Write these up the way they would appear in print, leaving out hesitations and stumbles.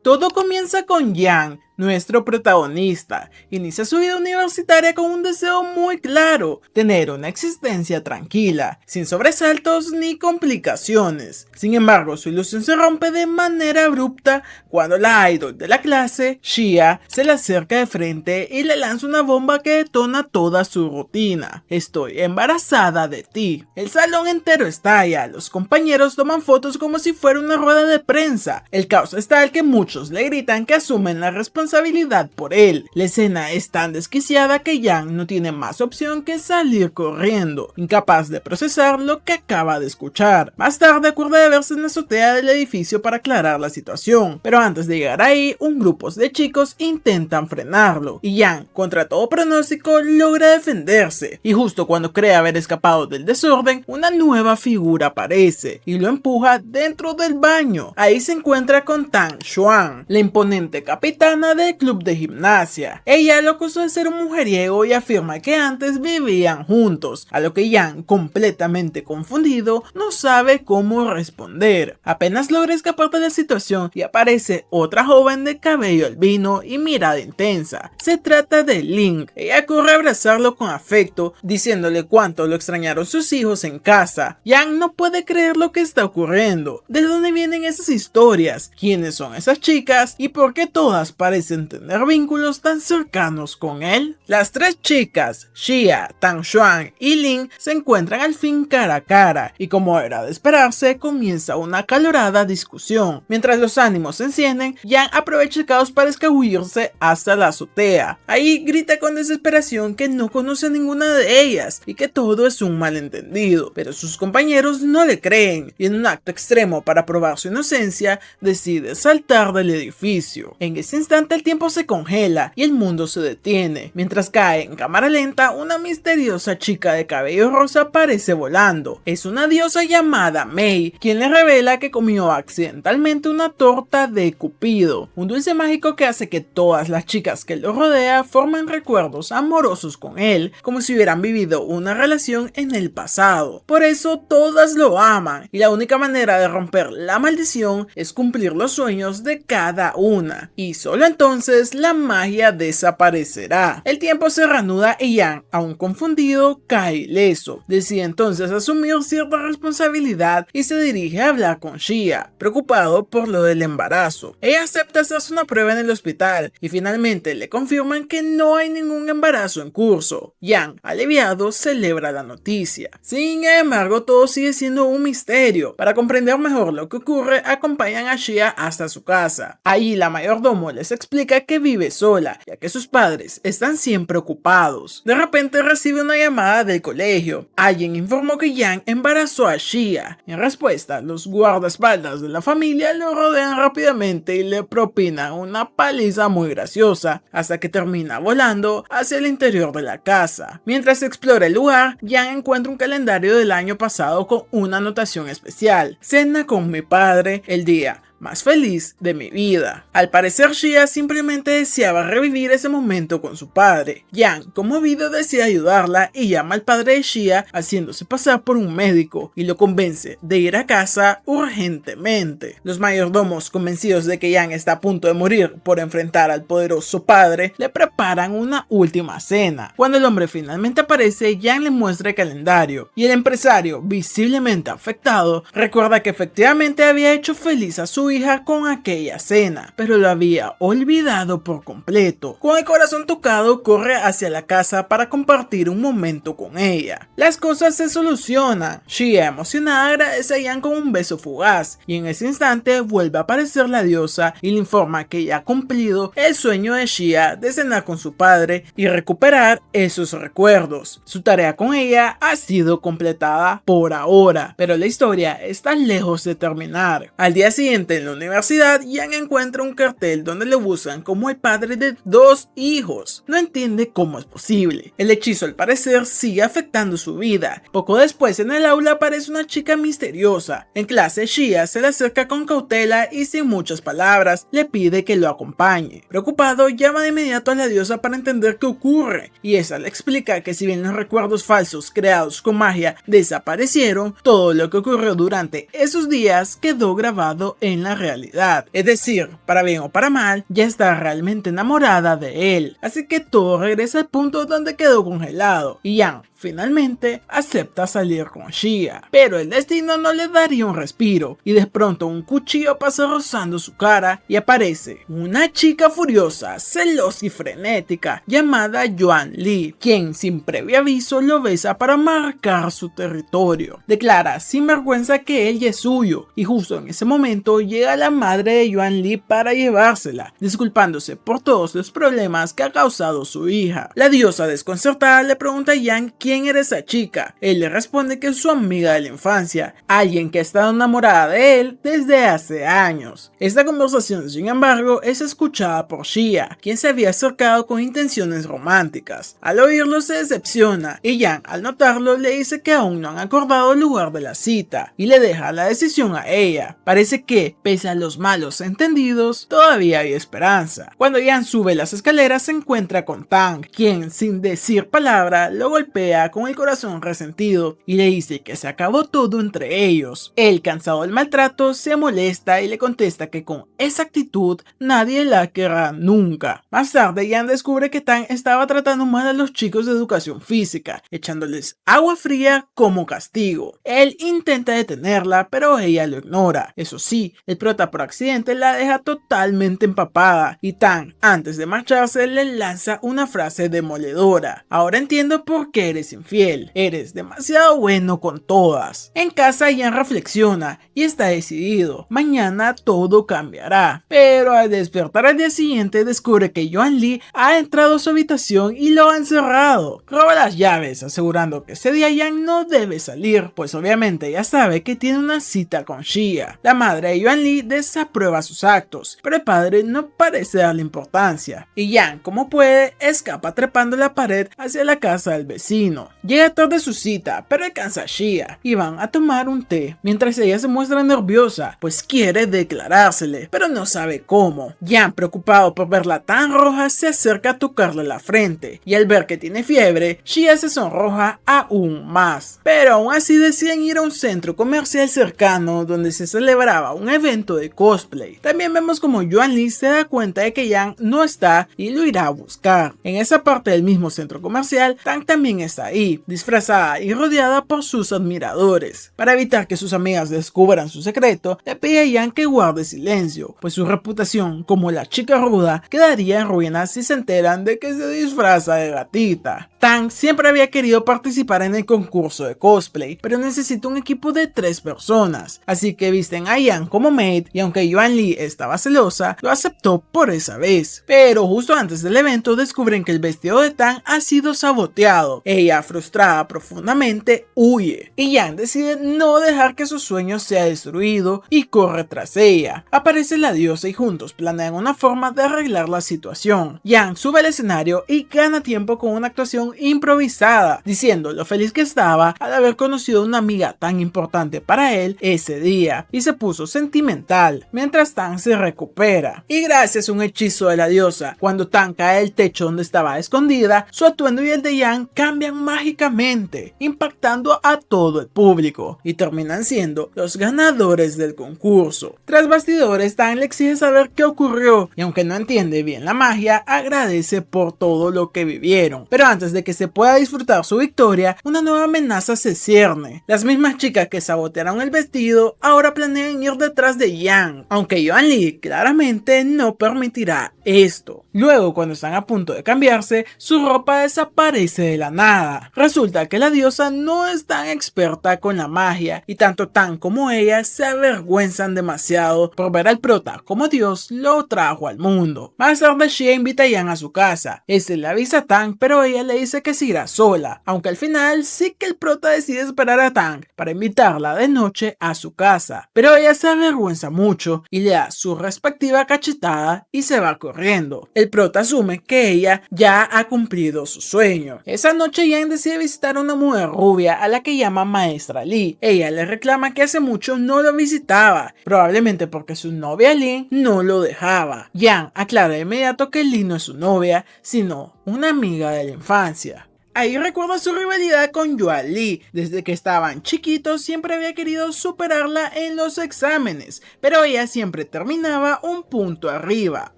Todo comienza con Yang, nuestro protagonista. Inicia su vida universitaria con un deseo muy claro: tener una existencia tranquila, sin sobresaltos ni complicaciones. Sin embargo, su ilusión se rompe de manera abrupta cuando la idol de la clase, Xia, se le acerca de frente y le lanza una bomba que detona toda su rutina. Estoy embarazada de ti. El salón entero estalla, los compañeros toman fotos como si fuera una rueda de prensa. El caos es tal que muchos le gritan que asumen la responsabilidad por él. La escena es tan desquiciada que Yang no tiene más opción que salir corriendo, incapaz de procesar lo que acaba de escuchar. Más tarde acuerda de verse en la azotea del edificio para aclarar la situación, pero antes de llegar ahí, un grupo de chicos intentan frenarlo, y Yang, contra todo pronóstico, logra defenderse, y justo cuando cree haber escapado del desorden, una nueva figura aparece, y lo empuja dentro del baño. Ahí se encuentra con Tang Xuan, la imponente capitana del club de gimnasia. Ella lo acusó de ser un mujeriego y afirma que antes vivían juntos, a lo que Yang, completamente confundido, no sabe cómo responder. Apenas logra escapar de la situación y aparece otra joven de cabello albino y mirada intensa. Se trata de Link. Ella corre a abrazarlo con afecto, diciéndole cuánto lo extrañaron sus hijos en casa. Yang no puede creer lo que está ocurriendo. ¿De dónde vienen esas historias? ¿Quiénes son esas chicas? ¿Y por qué todas parecen tener vínculos tan cercanos con él? Las tres chicas, Xia, Tang Xuan y Lin, se encuentran al fin cara a cara, y como era de esperarse, comienza una acalorada discusión. Mientras los ánimos se encienden, Yang aprovecha el caos para escabullirse hasta la azotea. Ahí grita con desesperación que no conoce a ninguna de ellas y que todo es un malentendido, pero sus compañeros no le creen, y en un acto extremo para probar su inocencia, decide saltar del edificio. En ese instante el tiempo se congela y el mundo se detiene. Mientras cae en cámara lenta, una misteriosa chica de cabello rosa aparece volando. Es una diosa llamada Mei, quien le revela que comió accidentalmente una torta de Cupido, un dulce mágico que hace que todas las chicas que lo rodea formen recuerdos amorosos con él, como si hubieran vivido una relación en el pasado. Por eso todas lo aman, y la única manera de romper la maldición es cumplir los sueños de cada una, y solo entonces la magia desaparecerá. El tiempo se reanuda y Yang, aún confundido, cae ileso. Decide entonces asumir cierta responsabilidad y se dirige a hablar con Xia, preocupado por lo del embarazo. Ella acepta hacerse una prueba en el hospital y finalmente le confirman que no hay ningún embarazo en curso. Yang, aliviado, celebra la noticia. Sin embargo, todo sigue siendo un misterio. Para comprender mejor lo que ocurre, acompañan a Xia hasta su casa. Ahí la mayordomo les explica que vive sola, ya que sus padres están siempre ocupados. De repente recibe una llamada del colegio. Alguien informó que Yang embarazó a Xia. En respuesta, los guardaespaldas de la familia lo rodean rápidamente y le propinan una paliza muy graciosa, hasta que termina volando hacia el interior de la casa. Mientras explora el lugar, Yang encuentra un calendario del año pasado con una anotación especial: cena con mi padre el día más feliz de mi vida. Al parecer, Xia simplemente deseaba revivir ese momento con su padre. Yang, conmovido, decide ayudarla y llama al padre de Xia haciéndose pasar por un médico y lo convence de ir a casa urgentemente. Los mayordomos, convencidos de que Yang está a punto de morir por enfrentar al poderoso padre, le preparan una última cena. Cuando el hombre finalmente aparece, Yang le muestra el calendario y el empresario, visiblemente afectado, recuerda que efectivamente había hecho feliz a su hija con aquella cena, pero lo había olvidado por completo. Con el corazón tocado, corre hacia la casa para compartir un momento con ella. Las cosas se solucionan. Xia, emocionada, agradece a Yang con un beso fugaz, y en ese instante vuelve a aparecer la diosa y le informa que ya ha cumplido el sueño de Xia de cenar con su padre y recuperar esos recuerdos. Su tarea con ella ha sido completada por ahora, pero la historia está lejos de terminar. Al día siguiente, en la universidad, Yang encuentra un cartel donde le buscan como el padre de 2 hijos. No entiende cómo es posible. El hechizo, al parecer, sigue afectando su vida. Poco después, en el aula aparece una chica misteriosa. En clase, Xia se le acerca con cautela y sin muchas palabras le pide que lo acompañe. Preocupado, llama de inmediato a la diosa para entender qué ocurre, y esa le explica que si bien los recuerdos falsos creados con magia desaparecieron, todo lo que ocurrió durante esos días quedó grabado en la la realidad. Es decir, para bien o para mal, ya está realmente enamorada de él. Así que todo regresa al punto donde quedó congelado y Yang finalmente acepta salir con Xia, pero el destino no le daría un respiro y de pronto un cuchillo pasa rozando su cara y aparece una chica furiosa, celosa y frenética llamada Yuan Li, quien sin previo aviso lo besa para marcar su territorio. Declara sin vergüenza que él ya es suyo y justo en ese momento llega la madre de Yuan Li para llevársela, disculpándose por todos los problemas que ha causado su hija. La diosa desconcertada le pregunta a Yang quién era esa chica. Él le responde que es su amiga de la infancia, alguien que ha estado enamorada de él desde hace años. Esta conversación, sin embargo, es escuchada por Xia, quien se había acercado con intenciones románticas. Al oírlo se decepciona y Yang, al notarlo, le dice que aún no han acordado el lugar de la cita y le deja la decisión a ella. Parece que, pese a los malos entendidos, todavía hay esperanza. Cuando Yang sube las escaleras se encuentra con Tang, quien sin decir palabra lo golpea con el corazón resentido y le dice que se acabó todo entre ellos. Él, cansado del maltrato, se molesta y le contesta que con esa actitud nadie la querrá nunca. Más tarde, Yang descubre que Tang estaba tratando mal a los chicos de educación física, echándoles agua fría como castigo. Él intenta detenerla, pero ella lo ignora. Eso sí, el prota por accidente la deja totalmente empapada y Tang, antes de marcharse, le lanza una frase demoledora: ahora entiendo por qué eres infiel, eres demasiado bueno con todas. En casa Yang reflexiona y está decidido, mañana todo cambiará, pero al despertar al día siguiente descubre que Yuan Li ha entrado a su habitación y lo ha encerrado. Roba las llaves, asegurando que ese día Yang no debe salir, pues obviamente ya sabe que tiene una cita con Xia. La madre de Yuan Li desaprueba sus actos, pero el padre no parece darle importancia, y Yang, como puede, escapa trepando la pared hacia la casa del vecino. Llega tarde a su cita, pero alcanza a Xia y van a tomar un té, mientras ella se muestra nerviosa, pues quiere declarársele, pero no sabe cómo. Yang, preocupado por verla tan roja, se acerca a tocarle la frente, y al ver que tiene fiebre, Xia se sonroja aún más. Pero aún así deciden ir a un centro comercial cercano donde se celebraba un evento de cosplay. También vemos como Yuan Li se da cuenta de que Yang no está y lo irá a buscar. En esa parte del mismo centro comercial, Tang también está ahí, disfrazada y rodeada por sus admiradores. Para evitar que sus amigas descubran su secreto, le pide a Yang que guarde silencio, pues su reputación como la chica ruda quedaría en ruinas si se enteran de que se disfraza de gatita. Tang siempre había querido participar en el concurso de cosplay, pero necesita un equipo de 3 personas, así que visten a Yang como maid y aunque Yuan Li estaba celosa, lo aceptó por esa vez. Pero justo antes del evento descubren que el vestido de Tang ha sido saboteado. Ella, frustrada profundamente, huye y Yang decide no dejar que su sueño sea destruido y corre tras ella. Aparece la diosa y juntos planean una forma de arreglar la situación. Yang sube al escenario y gana tiempo con una actuación improvisada, diciendo lo feliz que estaba al haber conocido a una amiga tan importante para él ese día, y se puso sentimental mientras Tang se recupera. Y gracias a un hechizo de la diosa, cuando Tang cae del techo donde estaba escondida, su atuendo y el de Yang cambian mágicamente, impactando a todo el público, y terminan siendo los ganadores del concurso. Tras bastidores, Tang le exige saber qué ocurrió, y aunque no entiende bien la magia, agradece por todo lo que vivieron. Pero antes de que se pueda disfrutar su victoria, una nueva amenaza se cierne. Las mismas chicas que sabotearon el vestido ahora planean ir detrás de Yang, aunque Yuan Li claramente no permitirá esto. Luego, cuando están a punto de cambiarse, su ropa desaparece de la nada. Resulta que la diosa no es tan experta con la magia y tanto Tang como ella se avergüenzan demasiado por ver al prota como Dios lo trajo al mundo. Más tarde, Xia invita a Yang a su casa. Este le avisa a Tang, pero ella le dice que se irá sola, aunque al final sí que el prota decide esperar a Tang para invitarla de noche a su casa. Pero ella se avergüenza mucho y le da su respectiva cachetada y se va corriendo. El prota asume que ella ya ha cumplido su sueño. Esa noche Yang decide visitar a una mujer rubia a la que llama Maestra Li. Ella le reclama que hace mucho no lo visitaba, probablemente porque su novia Lin no lo dejaba. Yang aclara de inmediato que Lin no es su novia, sino una amiga de la infancia. Ahí recuerda su rivalidad con Yuan Lee. Desde que estaban chiquitos siempre había querido superarla en los exámenes, pero ella siempre terminaba un punto arriba.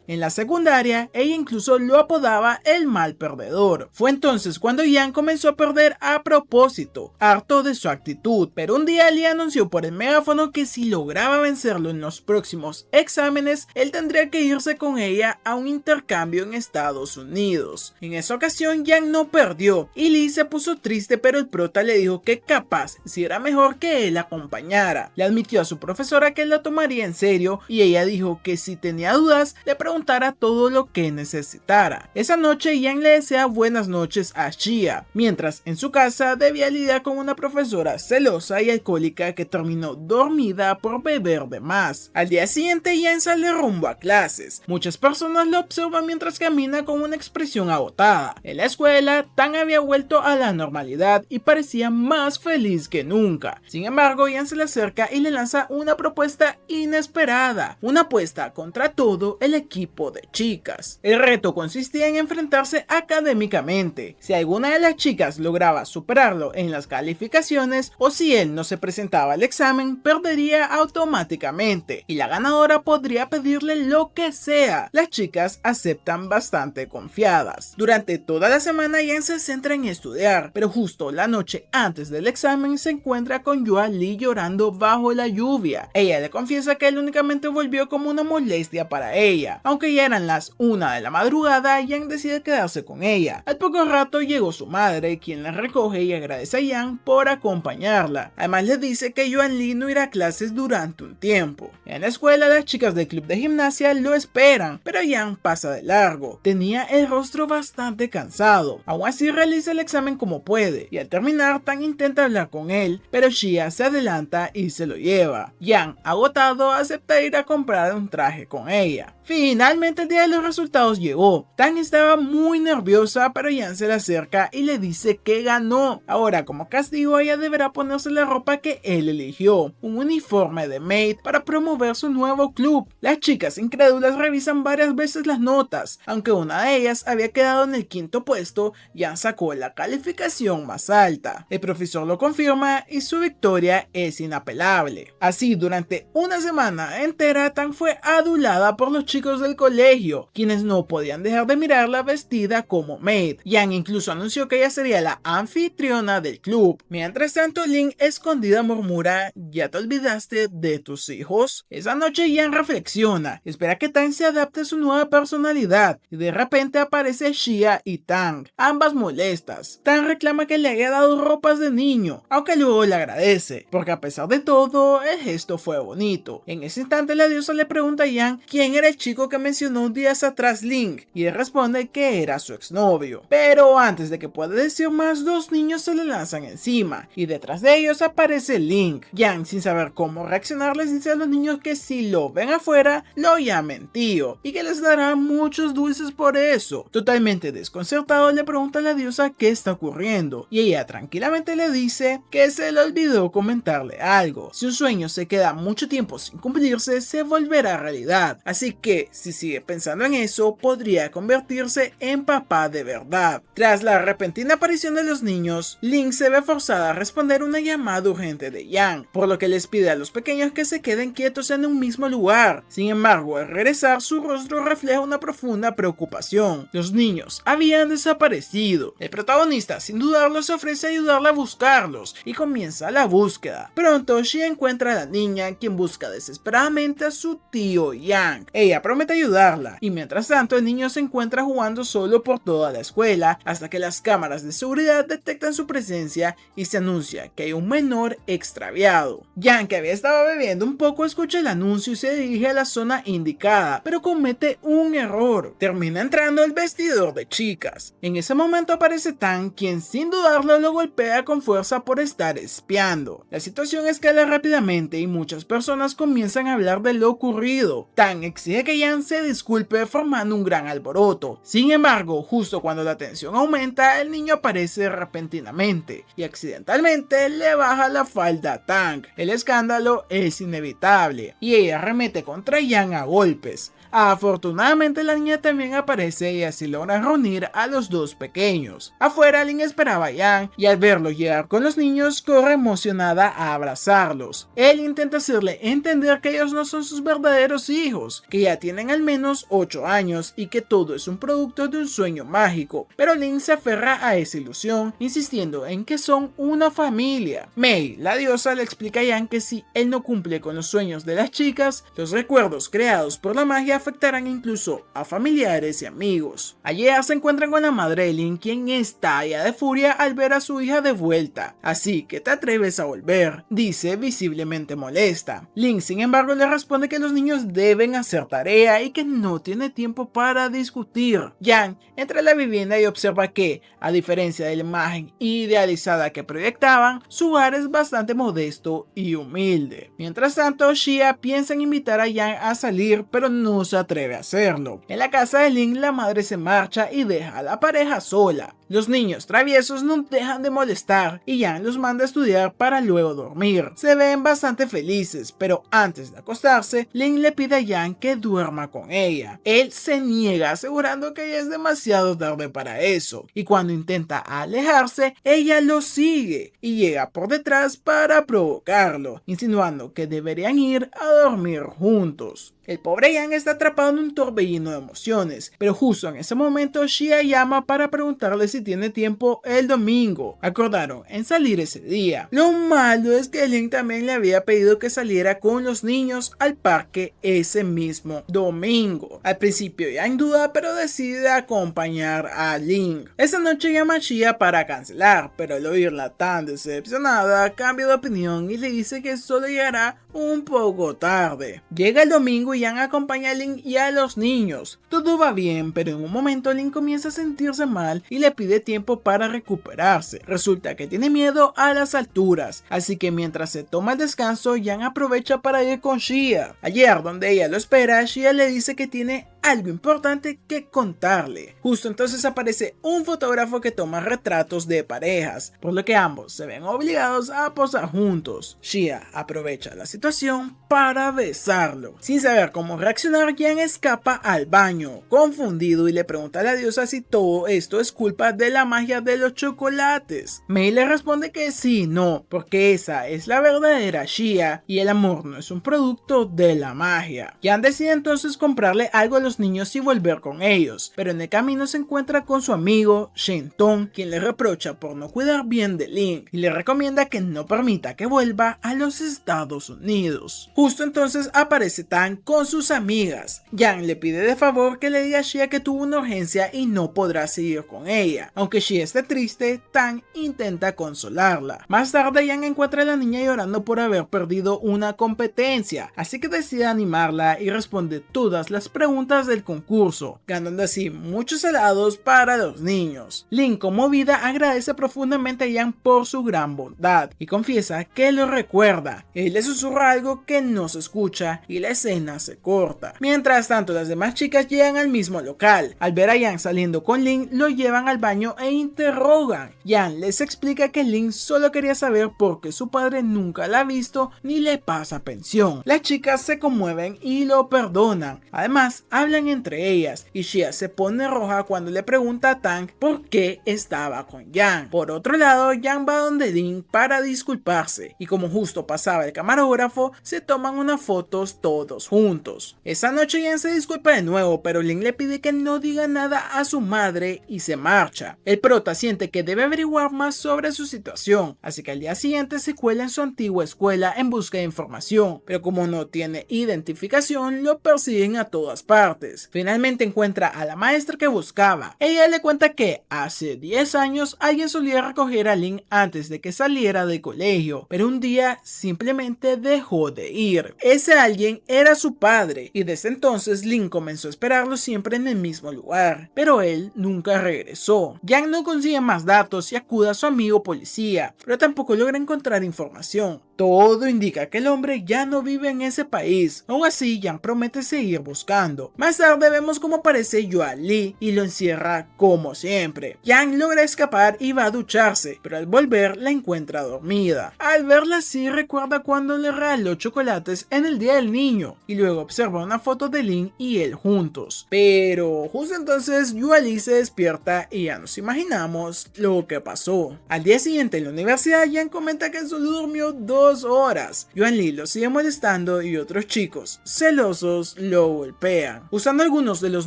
En la secundaria, ella incluso lo apodaba el mal perdedor. Fue entonces cuando Yang comenzó a perder a propósito, harto de su actitud, pero un día Lee anunció por el megáfono que si lograba vencerlo en los próximos exámenes, él tendría que irse con ella a un intercambio en Estados Unidos. En esa ocasión, Yang no perdió y Lee se puso triste, pero el prota le dijo que capaz si era mejor que él acompañara. Le admitió a su profesora que él la tomaría en serio y ella dijo que si tenía dudas le preguntara todo lo que necesitara. Esa noche Yang le desea buenas noches a Xia, mientras en su casa debía lidiar con una profesora celosa y alcohólica que terminó dormida por beber de más. Al día siguiente Yang sale rumbo a clases. Muchas personas lo observan mientras camina con una expresión agotada. En la escuela, Tang había vuelto a la normalidad y parecía más feliz que nunca. Sin embargo, Yang se le acerca y le lanza una propuesta inesperada, una apuesta contra todo el equipo de chicas. El reto consistía en enfrentarse académicamente. Si alguna de las chicas lograba superarlo en las calificaciones o si él no se presentaba al examen, perdería automáticamente y la ganadora podría pedirle lo que sea. Las chicas aceptan bastante confiadas. Durante toda la semana Yang se centra en estudiar, pero justo la noche antes del examen se encuentra con Yuan Lee llorando bajo la lluvia. Ella le confiesa que él únicamente volvió como una molestia para ella. Aunque ya eran las 1 de la madrugada, Yang decide quedarse con ella. Al poco rato llegó su madre, quien la recoge y agradece a Yang por acompañarla. Además le dice que Yuan Lee no irá a clases durante un tiempo. En la escuela, las chicas del club de gimnasia lo esperan, pero Yang pasa de largo. Tenía el rostro bastante cansado. Aún así realiza el examen como puede, y al terminar Tang intenta hablar con él, pero Xia se adelanta y se lo lleva. Yang, agotado, acepta ir a comprar un traje con ella. Finalmente el día de los resultados llegó. Tang estaba muy nerviosa, pero Yang se le acerca y le dice que ganó. Ahora, como castigo, ella deberá ponerse la ropa que él eligió, un uniforme de maid para promover su nuevo club. Las chicas incrédulas revisan varias veces las notas. Aunque una de ellas había quedado en el 5º puesto, Yang sacó la calificación más alta. El profesor lo confirma y su victoria es inapelable. Así, durante una semana entera, Tang fue adulada por los chicos del colegio, quienes no podían dejar de mirarla vestida como maid. Yang incluso anunció que ella sería la anfitriona del club. Mientras tanto, Lin escondida murmura: ¿ya te olvidaste de tus hijos? Esa noche Yang reflexiona, espera que Tang se adapte a su nueva personalidad y de repente aparece Xia y Tang, ambas molestas. Tang reclama que le haya dado ropas de niño, aunque luego le agradece, porque a pesar de todo, el gesto fue bonito. En ese instante la diosa le pregunta a Yang quién era el chico que mencionó días atrás Link, y él responde que era su exnovio. Pero antes de que pueda decir más, dos niños se le lanzan encima, y detrás de ellos aparece Link. Yang, sin saber cómo reaccionar, les dice a los niños que si lo ven afuera, lo llamen tío, y que les dará muchos dulces por eso. Totalmente desconcertado, le pregunta a la diosa qué está ocurriendo, y ella tranquilamente le dice que se le olvidó comentarle algo. Si un sueño se queda mucho tiempo sin cumplirse, se volverá realidad, así que si sigue pensando en eso, podría convertirse en papá de verdad. Tras la repentina aparición de los niños, Link se ve forzada a responder una llamada urgente de Yang, por lo que les pide a los pequeños que se queden quietos en un mismo lugar. Sin embargo, al regresar, su rostro refleja una profunda preocupación. Los niños habían desaparecido. El protagonista, sin dudarlo, se ofrece a ayudarla a buscarlos y comienza la búsqueda. Pronto, Xia encuentra a la niña, quien busca desesperadamente a su tío Yang. Ella promete ayudarla, y mientras tanto el niño se encuentra jugando solo por toda la escuela, hasta que las cámaras de seguridad detectan su presencia y se anuncia que hay un menor extraviado. Yang, que había estado bebiendo un poco, escucha el anuncio y se dirige a la zona indicada, pero comete un error. Termina entrando al vestidor de chicas. En ese momento aparece Tang, quien sin dudarlo lo golpea con fuerza por estar espiando. La situación escala rápidamente y muchas personas comienzan a hablar de lo ocurrido. Tang exige que Yang se disculpe, formando un gran alboroto. Sin embargo, justo cuando la tensión aumenta, el niño aparece repentinamente y accidentalmente le baja la falda a Tang. El escándalo es inevitable y ella arremete contra Yang a golpes. Afortunadamente la niña también aparece y así logra reunir a los dos pequeños. Afuera Lin esperaba a Yang y al verlo llegar con los niños corre emocionada a abrazarlos. Él intenta hacerle entender que ellos no son sus verdaderos hijos, que ya tienen al menos 8 años y que todo es un producto de un sueño mágico, pero Lin se aferra a esa ilusión, insistiendo en que son una familia. Mei, la diosa, le explica a Yang que si él no cumple con los sueños de las chicas, los recuerdos creados por la magia afectarán incluso a familiares y amigos. Ayer se encuentran con la madre de Lin, quien estalla de furia al ver a su hija de vuelta. Así que te atreves a volver, dice visiblemente molesta. Lin, sin embargo, le responde que los niños deben hacer tarea y que no tiene tiempo para discutir. Yang entra a la vivienda y observa que, a diferencia de la imagen idealizada que proyectaban, su hogar es bastante modesto y humilde. Mientras tanto, Xia piensa en invitar a Yang a salir, pero no se atreve a hacerlo. En la casa de Lin, la madre se marcha y deja a la pareja sola. Los niños traviesos no dejan de molestar y Yang los manda a estudiar para luego dormir. Se ven bastante felices, pero antes de acostarse, Lin le pide a Yang que duerma con ella. Él se niega, asegurando que ya es demasiado tarde para eso, y cuando intenta alejarse, ella lo sigue y llega por detrás para provocarlo, insinuando que deberían ir a dormir juntos. El pobre Yang está atrapado en un torbellino de emociones, pero justo en ese momento Xia llama para preguntarle si tiene tiempo el domingo. Acordaron en salir ese día. Lo malo es que Lin también le había pedido que saliera con los niños al parque ese mismo domingo. Al principio Yang duda, pero decide acompañar a Lin. Esa noche llama a Xia para cancelar, pero al oírla tan decepcionada cambia de opinión y le dice que solo llegará un poco tarde. Llega el domingo y Yang acompaña a Lin y a los niños. Todo va bien, pero en un momento Lin comienza a sentirse mal y le pide tiempo para recuperarse. Resulta que tiene miedo a las alturas, así que mientras se toma el descanso, Yang aprovecha para ir con Xia. Ayer, donde ella lo espera, Xia le dice que tiene algo importante que contarle. Justo entonces aparece un fotógrafo que toma retratos de parejas, por lo que ambos se ven obligados a posar juntos. Xia aprovecha la situación para besarlo. Sin saber cómo reaccionar, Yang escapa al baño, confundido, y le pregunta a la diosa si todo esto es culpa de la magia de los chocolates. Mei le responde que sí, no, porque esa es la verdadera Xia y el amor no es un producto de la magia. Yang decide entonces comprarle algo a los niños y volver con ellos, pero en el camino se encuentra con su amigo Shen Tong, quien le reprocha por no cuidar bien de Lin y le recomienda que no permita que vuelva a los Estados Unidos. Justo entonces aparece Tang con sus amigas. Yang le pide de favor que le diga a Xia que tuvo una urgencia y no podrá seguir con ella. Aunque Xia esté triste, Tang intenta consolarla. Más tarde Yang encuentra a la niña llorando por haber perdido una competencia, así que decide animarla y responde todas las preguntas del concurso, ganando así muchos helados para los niños. Lin, conmovida, agradece profundamente a Yang por su gran bondad y confiesa que lo recuerda. Él le susurra algo que no se escucha y la escena se corta. Mientras tanto, las demás chicas llegan al mismo local. Al ver a Yang saliendo con Lin, lo llevan al baño e interrogan. Yang les explica que Lin solo quería saber por qué su padre nunca la ha visto ni le pasa pensión. Las chicas se conmueven y lo perdonan. Además, hablan entre ellas y Xia se pone roja cuando le pregunta a Tang por qué estaba con Yang. Por otro lado, Yang va donde Lin para disculparse y como justo pasaba el camarógrafo, se toman unas fotos todos juntos. Esa noche Yang se disculpa de nuevo, pero Lin le pide que no diga nada a su madre y se marcha. El prota siente que debe averiguar más sobre su situación, así que al día siguiente se cuela en su antigua escuela en busca de información, pero como no tiene identificación, lo persiguen a todas partes. Finalmente encuentra a la maestra que buscaba. Ella le cuenta que hace 10 años alguien solía recoger a Lin antes de que saliera del colegio, pero un día simplemente dejó de ir. Ese alguien era su padre y desde entonces Lin comenzó a esperarlo siempre en el mismo lugar, pero él nunca regresó. Yang no consigue más datos y acude a su amigo policía, pero tampoco logra encontrar información. Todo indica que el hombre ya no vive en ese país. Aún así, Yang promete seguir buscando. Más Más tarde vemos cómo aparece Yuan Li y lo encierra como siempre. Yang logra escapar y va a ducharse, pero al volver la encuentra dormida. Al verla así recuerda cuando le regaló chocolates en el día del niño y luego observa una foto de Lin y él juntos. Pero justo entonces Yuan Li se despierta y ya nos imaginamos lo que pasó. Al día siguiente en la universidad Yang comenta que solo durmió 2 horas. Yuan Li lo sigue molestando y otros chicos celosos lo golpean. Usando algunos de los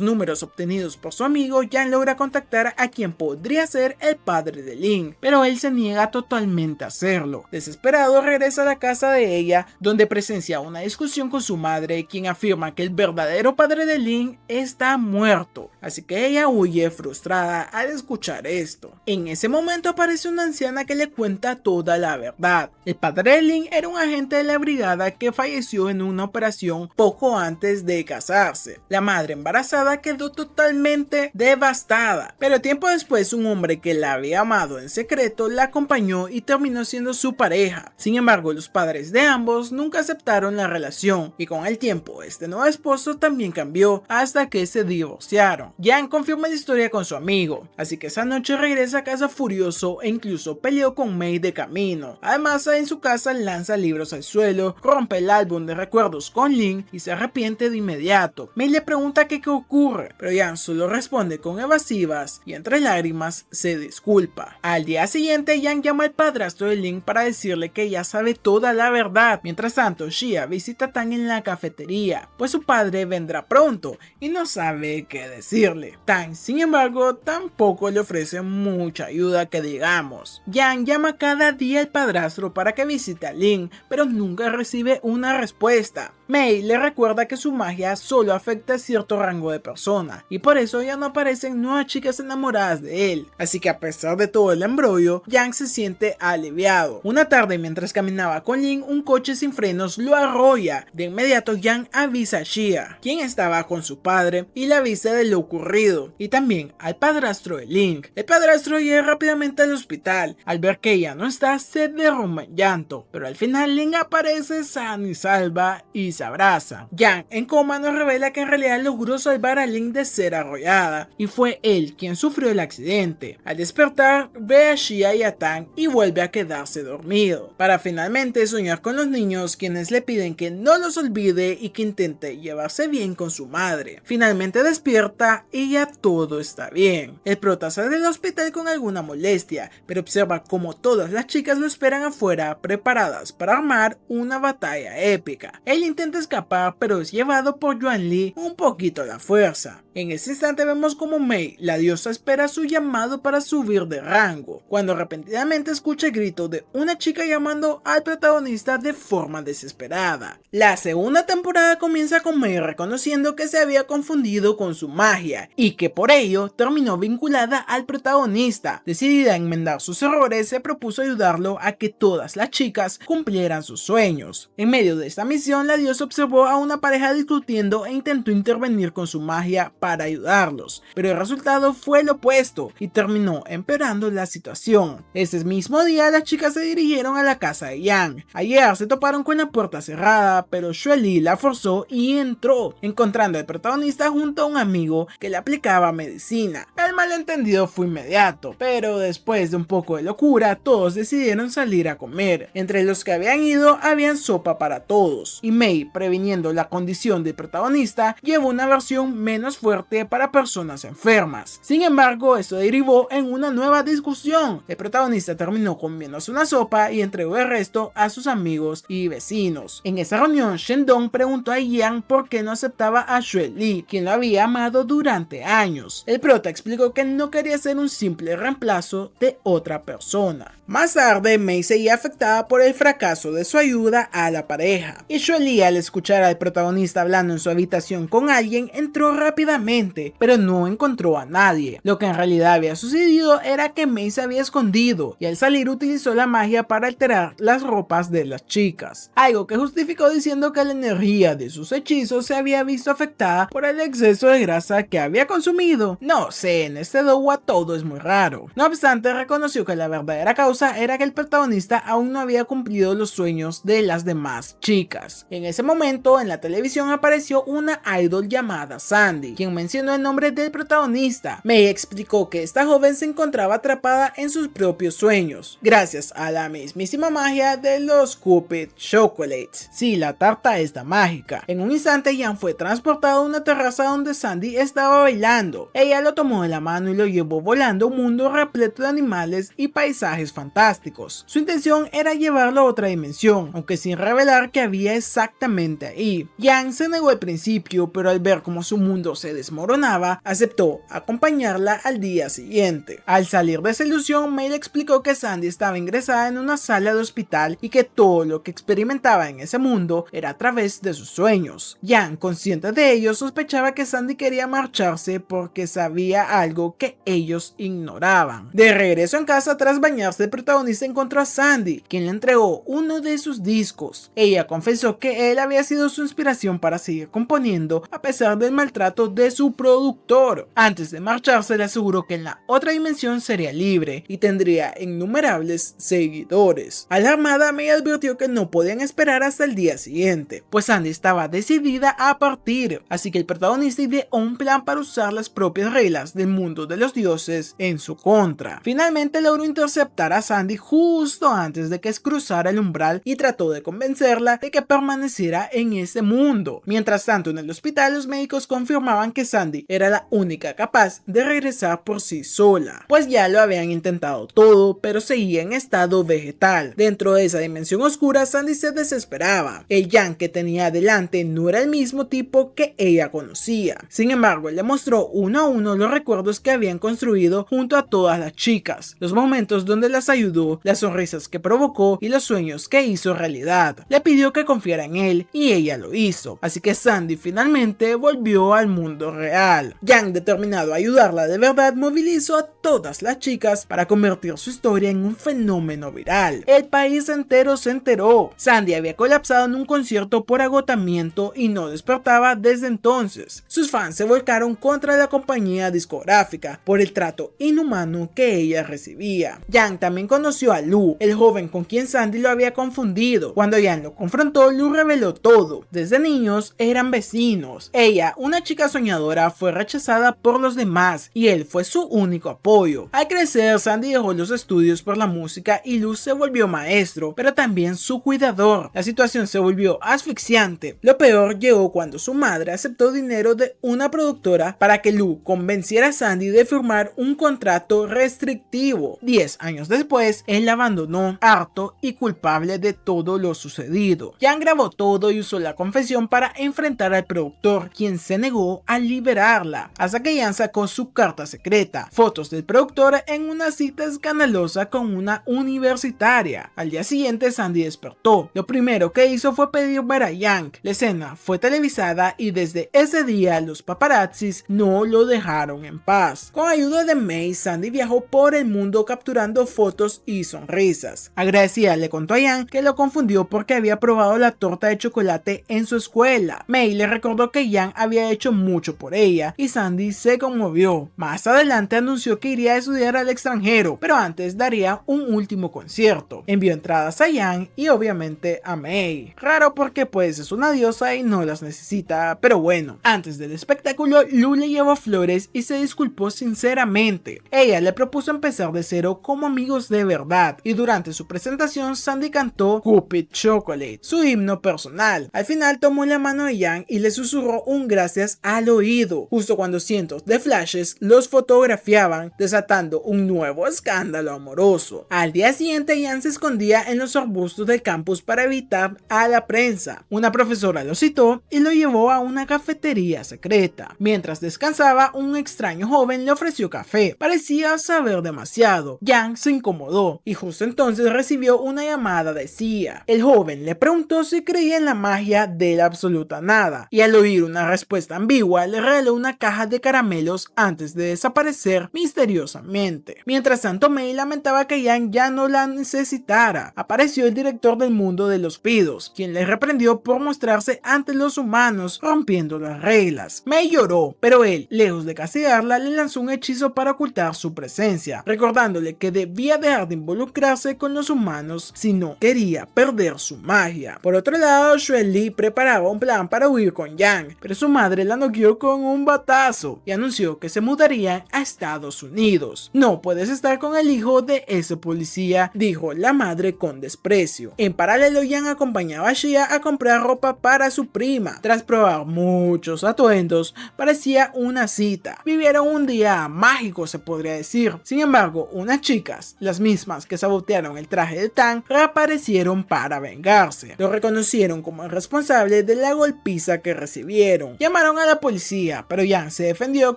números obtenidos por su amigo, Yang logra contactar a quien podría ser el padre de Lin, pero él se niega totalmente a hacerlo. Desesperado regresa a la casa de ella, donde presencia una discusión con su madre, quien afirma que el verdadero padre de Lin está muerto, así que ella huye frustrada al escuchar esto. En ese momento aparece una anciana que le cuenta toda la verdad. El padre de Lin era un agente de la brigada que falleció en una operación poco antes de casarse. La madre embarazada quedó totalmente devastada, pero tiempo después un hombre que la había amado en secreto la acompañó y terminó siendo su pareja. Sin embargo, los padres de ambos nunca aceptaron la relación y con el tiempo este nuevo esposo también cambió hasta que se divorciaron. Yang confirma la historia con su amigo, así que esa noche regresa a casa furioso e incluso peleó con Mei de camino. Además, en su casa lanza libros al suelo, rompe el álbum de recuerdos con Lin y se arrepiente de inmediato. Mei le pregunta qué ocurre, pero Yang solo responde con evasivas y entre lágrimas se disculpa. Al día siguiente Yang llama al padrastro de Lin para decirle que ya sabe toda la verdad. Mientras tanto, Xia visita a Tang en la cafetería, pues su padre vendrá pronto y no sabe qué decirle. Tang, sin embargo, tampoco le ofrece mucha ayuda que digamos. Yang llama cada día al padrastro para que visite a Lin, pero nunca recibe una respuesta. Mei le recuerda que su magia solo afecta a cierto rango de persona y por eso ya no aparecen nuevas chicas enamoradas de él, así que a pesar de todo el embrollo, Yang se siente aliviado. Una tarde mientras caminaba con Lin, un coche sin frenos lo arrolla. De inmediato Yang avisa a Xia, quien estaba con su padre, y le avisa de lo ocurrido, y también al padrastro de Lin. El padrastro llega rápidamente al hospital. Al ver que ella no está, se derrumba en llanto, pero al final Lin aparece sana y salva y se abraza. Yang en coma nos revela que en realidad logró salvar a Lin de ser arrollada y fue él quien sufrió el accidente. Al despertar ve a Xia y a Tang y vuelve a quedarse dormido, para finalmente soñar con los niños, quienes le piden que no los olvide y que intente llevarse bien con su madre. Finalmente despierta y ya todo está bien. El prota sale del hospital con alguna molestia, pero observa como todas las chicas lo esperan afuera preparadas para armar una batalla épica. Él intenta escapar, pero es llevado por Yuan Li un poquito a la fuerza. En ese instante vemos como Mei, la diosa, espera su llamado para subir de rango, cuando repentinamente escucha el grito de una chica llamando al protagonista de forma desesperada. La segunda temporada comienza con Mei reconociendo que se había confundido con su magia y que por ello terminó vinculada al protagonista. Decidida a enmendar sus errores, se propuso ayudarlo a que todas las chicas cumplieran sus sueños. En medio de esta misión, la diosa observó a una pareja discutiendo e intentó intervenir con su magia para ayudarlos, pero el resultado fue el opuesto y terminó empeorando la situación. Ese mismo día las chicas se dirigieron a la casa de Yang. Ayer se toparon con la puerta cerrada, pero Xuan Li la forzó y entró, encontrando al protagonista junto a un amigo que le aplicaba medicina. El malentendido fue inmediato, pero después de un poco de locura, todos decidieron salir a comer. Entre los que habían ido, habían sopa para todos, y Mei, previniendo la condición del protagonista, llevó una versión menos fuerte para personas enfermas. Sin embargo, esto derivó en una nueva discusión. El protagonista terminó comiéndose una sopa y entregó el resto a sus amigos y vecinos. En esa reunión, Shendong preguntó a Yang por qué no aceptaba a Xuan Li, quien lo había amado durante años. El prota explicó que no quería ser un simple reemplazo de otra persona. Más tarde, Mei seguía afectada por el fracaso de su ayuda a la pareja, y Xuan Li, al escuchar al protagonista hablando en su habitación con alguien, entró rápidamente, pero no encontró a nadie. Lo que en realidad había sucedido era que Mei se había escondido, y al salir utilizó la magia para alterar las ropas de las chicas, algo que justificó diciendo que la energía de sus hechizos se había visto afectada por el exceso de grasa que había consumido. No sé, en este dowa todo es muy raro. No obstante, reconoció que la verdadera causa causa era que el protagonista aún no había cumplido los sueños de las demás chicas. En ese momento, en la televisión apareció una idol llamada Sandy, quien mencionó el nombre del protagonista. Mei explicó que esta joven se encontraba atrapada en sus propios sueños, gracias a la mismísima magia de los Cupid Chocolates. Sí, la tarta está mágica. En un instante, Yang fue transportado a una terraza donde Sandy estaba bailando. Ella lo tomó de la mano y lo llevó volando a un mundo repleto de animales y paisajes fantásticos. Su intención era llevarlo a otra dimensión, aunque sin revelar qué había exactamente ahí. Yang se negó al principio, pero al ver cómo su mundo se desmoronaba, aceptó acompañarla al día siguiente. Al salir de esa ilusión, Mei le explicó que Sandy estaba ingresada en una sala de hospital y que todo lo que experimentaba en ese mundo era a través de sus sueños. Yang, consciente de ello, sospechaba que Sandy quería marcharse porque sabía algo que ellos ignoraban. De regreso en casa, tras bañarse, el protagonista encontró a Sandy, quien le entregó uno de sus discos. Ella confesó que él había sido su inspiración para seguir componiendo a pesar del maltrato de su productor. Antes de marcharse, le aseguró que en la otra dimensión sería libre y tendría innumerables seguidores. Alarmada, Mei advirtió que no podían esperar hasta el día siguiente, pues Sandy estaba decidida a partir, así que el protagonista ideó un plan para usar las propias reglas del mundo de los dioses en su contra. Finalmente logró interceptar a Sandy justo antes de que cruzara el umbral y trató de convencerla de que permaneciera en ese mundo. Mientras tanto, en el hospital, los médicos confirmaban que Sandy era la única capaz de regresar por sí sola, pues ya lo habían intentado todo, pero seguía en estado vegetal. Dentro de esa dimensión oscura, Sandy se desesperaba. El Yang que tenía delante no era el mismo tipo que ella conocía. Sin embargo, él le mostró uno a uno los recuerdos que habían construido junto a todas las chicas, los momentos donde las ayudó, las sonrisas que provocó y los sueños que hizo realidad. Le pidió que confiara en él y ella lo hizo, así que Sandy finalmente volvió al mundo real. Yang, determinado a ayudarla de verdad, movilizó a todas las chicas para convertir su historia en un fenómeno viral. El país entero se enteró. Sandy había colapsado en un concierto por agotamiento y no despertaba desde entonces. Sus fans se volcaron contra la compañía discográfica por el trato inhumano que ella recibía. Yang también conoció a Lu, el joven con quien Sandy lo había confundido. Cuando Yang lo confrontó, Lu reveló todo. Desde niños eran vecinos. Ella, una chica soñadora, fue rechazada por los demás y él fue su único apoyo. Al crecer, Sandy dejó los estudios por la música y Lu se volvió maestro, pero también su cuidador. La situación se volvió asfixiante. Lo peor llegó cuando su madre aceptó dinero de una productora para que Lu convenciera a Sandy de firmar un contrato restrictivo. 10 años después, él la abandonó, harto y culpable de todo lo sucedido. Yang grabó todo y usó la confesión para enfrentar al productor, quien se negó a liberarla, hasta que Yang sacó su carta secreta, fotos del productor en una cita escandalosa con una universitaria. Al día siguiente, Sandy despertó. Lo primero que hizo fue pedir ver a Yang. La escena fue televisada y desde ese día los paparazzis no lo dejaron en paz. Con ayuda de Mei, Sandy viajó por el mundo capturando fotos y sonrisas. Agradecida, le contó a Yang que lo confundió porque había probado la torta de chocolate en su escuela. Mei le recordó que Yang había hecho mucho por ella y Sandy se conmovió. Más adelante anunció que iría a estudiar al extranjero, pero antes daría un último concierto. Envió entradas a Yang y obviamente a Mei. Raro porque pues es una diosa y no las necesita, pero bueno. Antes del espectáculo, Lu le llevó flores y se disculpó sinceramente. Ella le propuso empezar de cero como amigos de verdad y durante su presentación Sandy cantó Cupid Chocolate, su himno personal. Al final tomó la mano de Yang y le susurró un gracias al oído, justo cuando cientos de flashes los fotografiaban, desatando un nuevo escándalo amoroso. Al día siguiente, Yang se escondía en los arbustos del campus para evitar a la prensa. Una profesora lo citó y lo llevó a una cafetería secreta. Mientras descansaba, un extraño joven le ofreció café. Parecía saber demasiado. Yang se incomodó y justo entonces recibió una llamada de Sia. El joven le preguntó si creía en la magia de la absoluta nada y al oír una respuesta ambigua le regaló una caja de caramelos antes de desaparecer misteriosamente. Mientras tanto, Mei lamentaba que Yang ya no la necesitara. Apareció el director del mundo de los pidos, quien le reprendió por mostrarse ante los humanos rompiendo las reglas. Mei lloró, pero él, lejos de castigarla, le lanzó un hechizo para ocultar su presencia, recordándole que debía dejar de involucrarse con los humanos si no quería perder su magia. Por otro lado, Xuan Li preparaba un plan para huir con Yang, pero su madre la noqueó con un batazo y anunció que se mudarían a Estados Unidos. No puedes estar con el hijo de ese policía, dijo la madre con desprecio. En paralelo, Yang acompañaba a Xia a comprar ropa para su prima. Tras probar muchos atuendos, parecía una cita. Vivieron un día mágico, se podría decir. Sin embargo, unas chicas, las mismas que sabotearon el traje de Tang, reaparecieron para vengarse. Lo reconocieron como el responsable de la golpiza que recibieron. Llamaron a la policía, pero Yang se defendió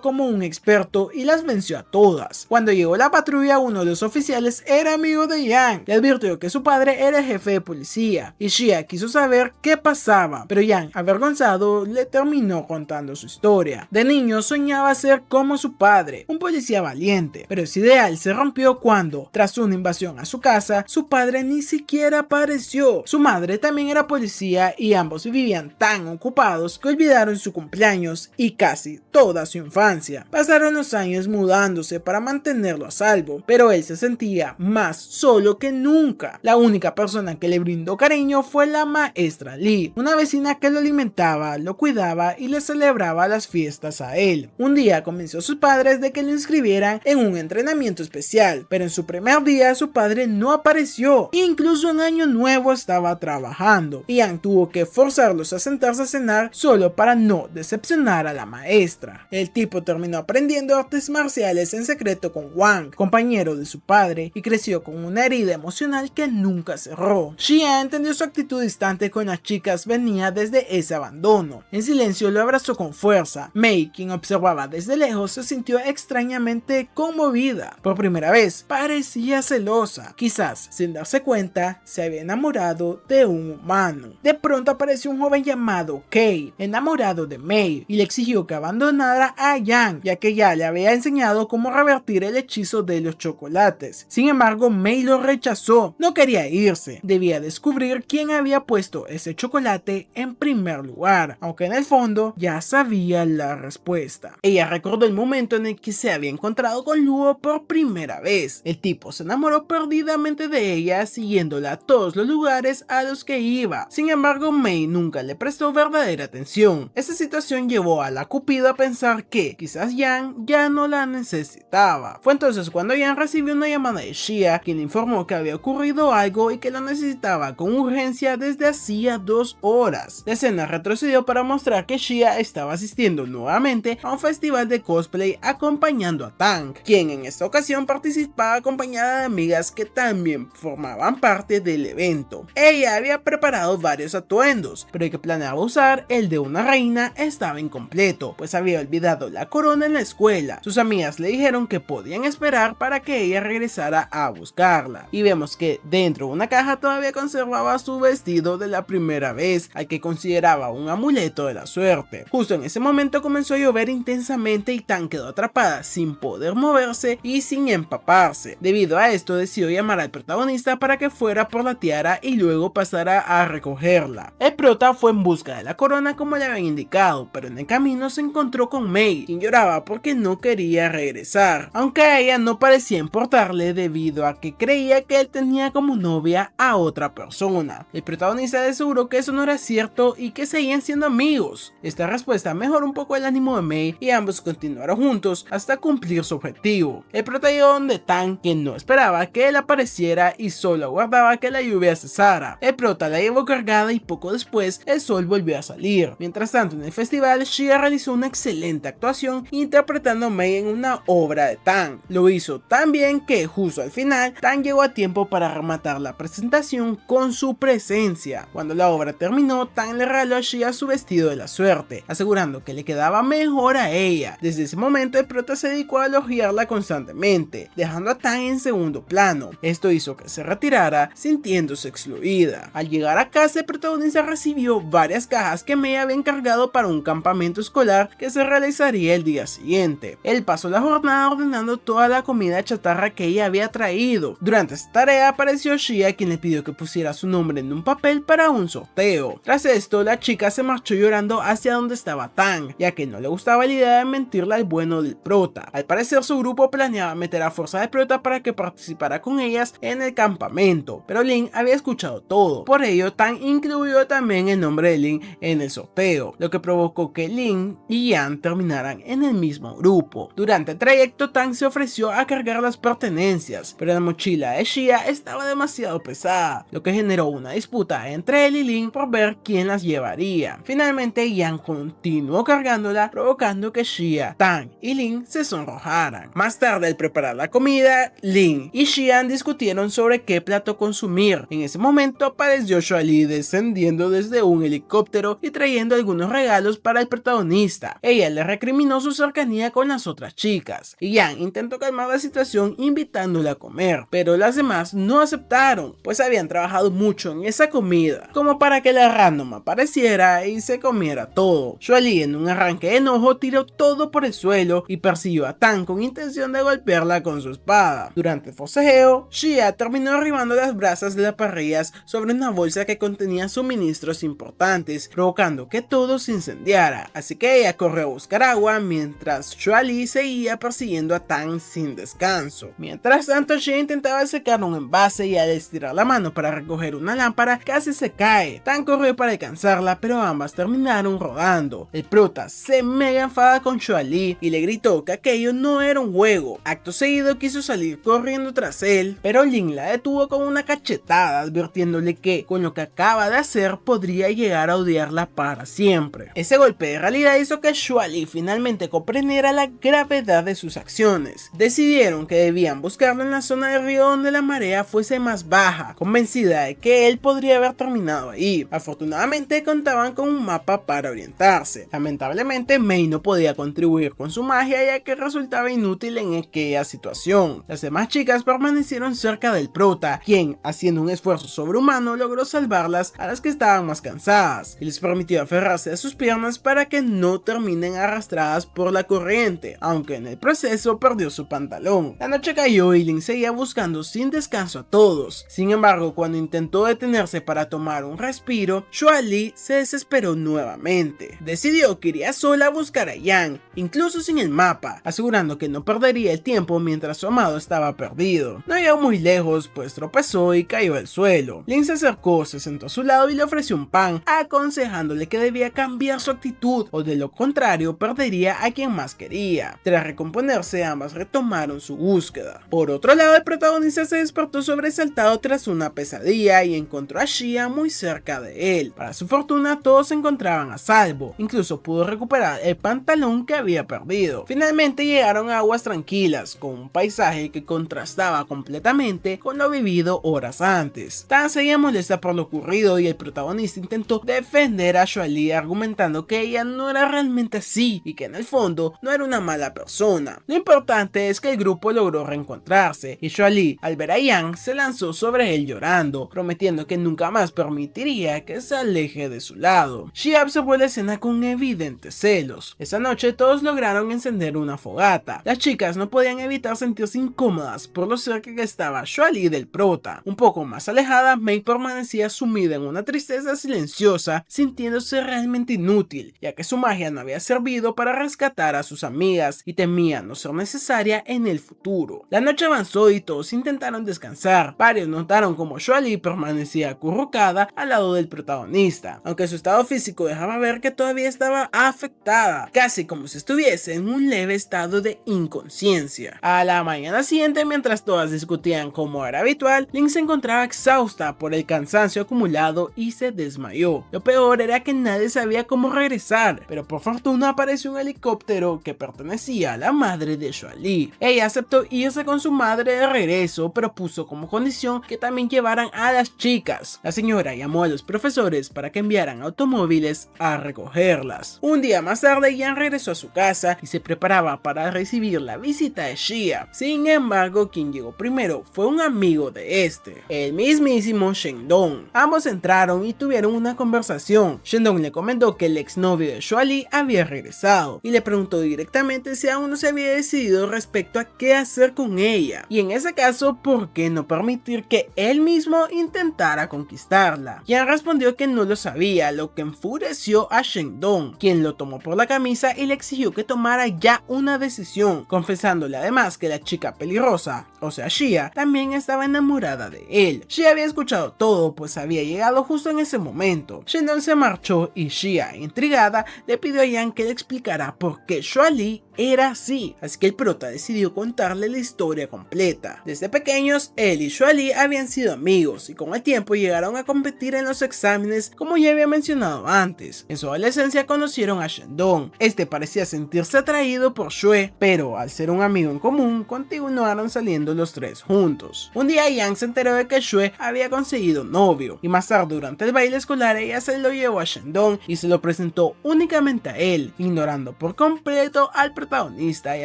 como un experto y las venció a todas. Cuando llegó la patrulla, uno de los oficiales era amigo de Yang. Le advirtió que su padre era el jefe de policía y Xia quiso saber qué pasaba, pero Yang, avergonzado, le terminó contando su historia. De niño soñaba ser como su padre, un policía valiente, pero ese ideal se rompió cuando, tras una invasión a su casa, su padre ni siquiera apareció. Su madre también era policía y ambos vivían tan ocupados que olvidaron su cumpleaños y casi toda su infancia. Pasaron los años mudándose para mantenerlo a salvo, pero él se sentía más solo que nunca. La única persona que le brindó cariño fue la maestra Li, una vecina que lo alimentaba, lo cuidaba y le celebraba las fiestas a él. Un día convenció a sus padres de que lo inscribieran en un entrenamiento especial, pero en su primer día su padre no apareció. Incluso en Año Nuevo estaba trabajando y Yang tuvo que forzarlos a sentarse a cenar solo para no decepcionar a la maestra. El tipo terminó aprendiendo artes marciales en secreto con Wang, compañero de su padre, y creció con una herida emocional que nunca cerró. Xia entendió su actitud distante con las chicas venía desde ese abandono. En silencio lo abrazó con fuerza. Mei, quien observaba desde lejos, se sintió extrañamente conmovida. Por primera vez parecía celosa. Quizás, sin darse cuenta, se había enamorado de un humano. De pronto apareció un joven llamado Kei, enamorado de Mei, y le exigió que abandonara a Yang, ya que ya le había enseñado cómo revertir el hechizo de los chocolates. Sin embargo, Mei lo rechazó. No quería irse. Debía descubrir quién había puesto ese chocolate en primer lugar, aunque en el fondo ya sabía la respuesta. Ella recordó el momento en el que se había encontrado con Luo por primera vez. El tipo se enamoró perdidamente de ella, siguiéndola a todos los lugares a los que iba. Sin embargo, Mei nunca le prestó verdadera atención. Esta situación llevó a la Cupido a pensar que quizás Yang ya no la necesitaba. Fue entonces cuando Yang recibió una llamada de Xia, quien le informó que había ocurrido algo y que lo necesitaba con urgencia desde hacía 2 horas. La escena retrocedió para mostrar que Xia estaba asistiendo nuevamente a un festival de cosplay acompañando a Tang, quien en esta ocasión participaba acompañada de amigas que también formaban parte del evento. Ella había preparado varios atuendos, pero el que planeaba usar, el de una reina, estaba incompleto, pues había olvidado la corona en la escuela. Sus amigas le dijeron que podían esperar para que ella regresara a buscarla, y vemos que dentro de una caja todavía conservaba su vestido de la primera vez, al que consideraba un amuleto de la suerte. Justo en ese momento comenzó a llover intensamente y Tang quedó atrapada sin poder moverse y sin empaparse. Debido a esto decidió llamar al protagonista para que fuera por la tiara y luego pasara a recogerla. El prota fue en busca de la corona como le habían indicado, pero en el camino se encontró con Mei, quien lloraba porque no quería regresar, aunque a ella no parecía importarle debido a que creía que él tenía como novia a otra persona. El protagonista le aseguró que eso no era cierto y que seguían siendo amigos. Esta respuesta mejoró un poco el ánimo de Mei y ambos continuaron juntos hasta cumplir su objetivo. El prota llegó donde Tang, quien no esperaba que él apareciera y solo aguardaba que la lluvia cesara. El prota la llevó cargada y poco después el sol volvió a salir. Mientras tanto, en el festival, Xia realizó una excelente actuación interpretando a Mei en una obra de Tang. Lo hizo tan bien que justo al final Tang llegó a tiempo para rematar la presentación con su presencia. Cuando la obra terminó, Tang le regaló a Xia su vestido de la suerte, asegurando que le quedaba mejor a ella. Desde ese momento el prota se dedicó a elogiarla constantemente, dejando a Tang en segundo plano. Esto hizo que se retirara sintiéndose excluida. Al llegar a casa, el protagonista recibió varias cajas que Mei había encargado para un campamento escolar que se realizaría el día siguiente. Él pasó la jornada ordenando toda la comida chatarra que ella había traído. Durante esta tarea apareció Xia, quien le pidió que pusiera su nombre en un papel para un sorteo. Tras esto, la chica se marchó llorando hacia donde estaba Tang, ya que no le gustaba la idea de mentirle al bueno del prota. Al parecer, su grupo planeaba meter a fuerza al prota para que participara con ellas en el campamento, pero Lin había escuchado todo. Por ello, Tan incluyó también el nombre de Lin en el sorteo, lo que provocó que Lin y Yang terminaran en el mismo grupo. Durante el trayecto, Tan se ofreció a cargar las pertenencias, pero la mochila de Xia estaba demasiado pesada, lo que generó una disputa entre él y Lin por ver quién las llevaría. Finalmente, Yang continuó cargándola, provocando que Xia, Tan y Lin se sonrojaran. Más tarde, al preparar la comida, Lin y Xian discutieron sobre qué plato consumir. En ese momento apareció Xuali descendiendo desde un helicóptero y trayendo algunos regalos para el protagonista. Ella le recriminó su cercanía con las otras chicas, y Yang intentó calmar la situación invitándola a comer, pero las demás no aceptaron, pues habían trabajado mucho en esa comida, como para que la random apareciera y se comiera todo. Xuali, en un arranque de enojo, tiró todo por el suelo y persiguió a Tan con intención de golpearla con su espada. Durante el forcejeo, Xia terminó arribando las brasas de las parrillas sobre una bolsa que contenía suministros importantes, provocando que todo se incendiara, así que ella corrió a buscar agua mientras Xuali seguía persiguiendo a Tan sin descanso. Mientras tanto, Xia intentaba secar un envase y al estirar la mano para recoger una lámpara casi se cae. Tan corrió para alcanzarla, pero ambas terminaron rodando. El prota se mega enfada con Xuali y le gritó que aquello no era un juego. Acto seguido quiso salir corriendo tras él, pero Lin la detuvo con una cachetada, advirtiéndole que con lo que acaba de hacer podría llegar a odiarla para siempre. Ese golpe de realidad hizo que Xuali finalmente comprendiera la gravedad de sus acciones. Decidieron que debían buscarlo en la zona del río donde la marea fuese más baja, convencida de que él podría haber terminado ahí. Afortunadamente contaban con un mapa para orientarse. Lamentablemente, Mei no podía contribuir con su magia ya que resultaba inútil en aquella situación. Las demás chicas permanecieron cerca del prota, quien, haciendo un esfuerzo sobrehumano, logró salvarlas a las que estaban más cansadas y les permitió aferrarse a sus piernas para que no terminen arrastradas por la corriente, aunque en el proceso perdió su pantalón. La noche cayó y Lin seguía buscando sin descanso a todos. Sin embargo, cuando intentó detenerse para tomar un respiro, Xuali se desesperó nuevamente. Decidió que iría sola a buscar a Yang, incluso sin el mapa, asegurando que no perdería el tiempo mientras su amado estaba perdido. No llegó muy lejos, pues tropezó y cayó al suelo. Lin se acercó, se sentó a su lado y le ofreció un pan, aconsejándole que debía cambiar su actitud o de lo contrario perdería a quien más quería. Tras recomponerse, ambas retomaron su búsqueda. Por otro lado, el protagonista se despertó sobresaltado tras una pesadilla y encontró a Xia muy cerca de él. Para su fortuna, todos se encontraban a salvo, incluso pudo recuperar el pantalón que había perdido. Finalmente llegaron a aguas tranquilas, con un paisaje que contrastaba completamente con lo vivido horas antes. Tan seguía molesta por lo ocurrido y el protagonista intentó defender a Xuali argumentando que ella no era realmente así y que en el fondo no era una mala persona. Lo importante es que el grupo logró reencontrarse y Xuali, al ver a Yang, se lanzó sobre él llorando, prometiendo que nunca más permitiría que se aleje de su lado. Xia observó la escena con evidentes celos. Esa noche todos lograron encender una fogata. Las chicas no podían evitar sentirse incómodas por lo cerca que estaba Xuali del prota. Un poco más alejada, Mei permanecía sumida en una tristeza silenciosa, sintiéndose realmente inútil, ya que su magia no había servido para rescatar a sus amigas y temía no ser necesaria en el futuro. La noche avanzó y todos intentaron descansar. Varios notaron como Xuali permanecía acurrucada al lado del protagonista, aunque su estado físico dejaba ver que todavía estaba afectada, casi como si estuviese en un leve estado de inconsciencia. A la mañana siguiente, mientras todas discutían como era habitual, Lin se encontraba exhausta por el cansancio acumulado y se desmayó. Lo peor era que nadie sabía cómo regresar, pero por fortuna apareció un helicóptero que pertenecía a la madre de Xuali. Ella aceptó irse con su madre de regreso, pero puso como condición que también llevaran a las chicas. La señora llamó a los profesores para que enviaran automóviles a recogerlas. Un día más tarde, Yang regresó a su casa y se preparaba para recibir la visita de Xia. Sin embargo, quien llegó primero fue un amigo de este, el mismísimo Shendong. Ambos entraron y tuvieron una conversación. Shendong le comentó que el exnovio de Xuali había regresado y le preguntó directamente si aún no se había decidido respecto a qué hacer con ella, y en ese caso, ¿por qué no permitir que él mismo intentara conquistarla? Yang respondió que no lo sabía, lo que enfureció a Shendong, quien lo tomó por la camisa y le exigió que tomara ya una decisión, confesándole además que la chica pelirrosa esposa, o sea Shia, también estaba enamorada de él. Shia había escuchado todo, pues había llegado justo en ese momento. Shandong se marchó y Shia, intrigada, le pidió a Yang que le explicara por qué Xue Li era así, así que el prota decidió contarle la historia completa. Desde pequeños, él y Xue Li habían sido amigos y con el tiempo llegaron a competir en los exámenes, como ya había mencionado antes. En su adolescencia conocieron a Shandong. Este parecía sentirse atraído por Xue, pero al ser un amigo en común, continuaron saliendo los tres juntos. Un día Yang se enteró de que Xue había conseguido novio y más tarde durante el baile escolar ella se lo llevó a Shandong y se lo presentó únicamente a él, ignorando por completo al protagonista y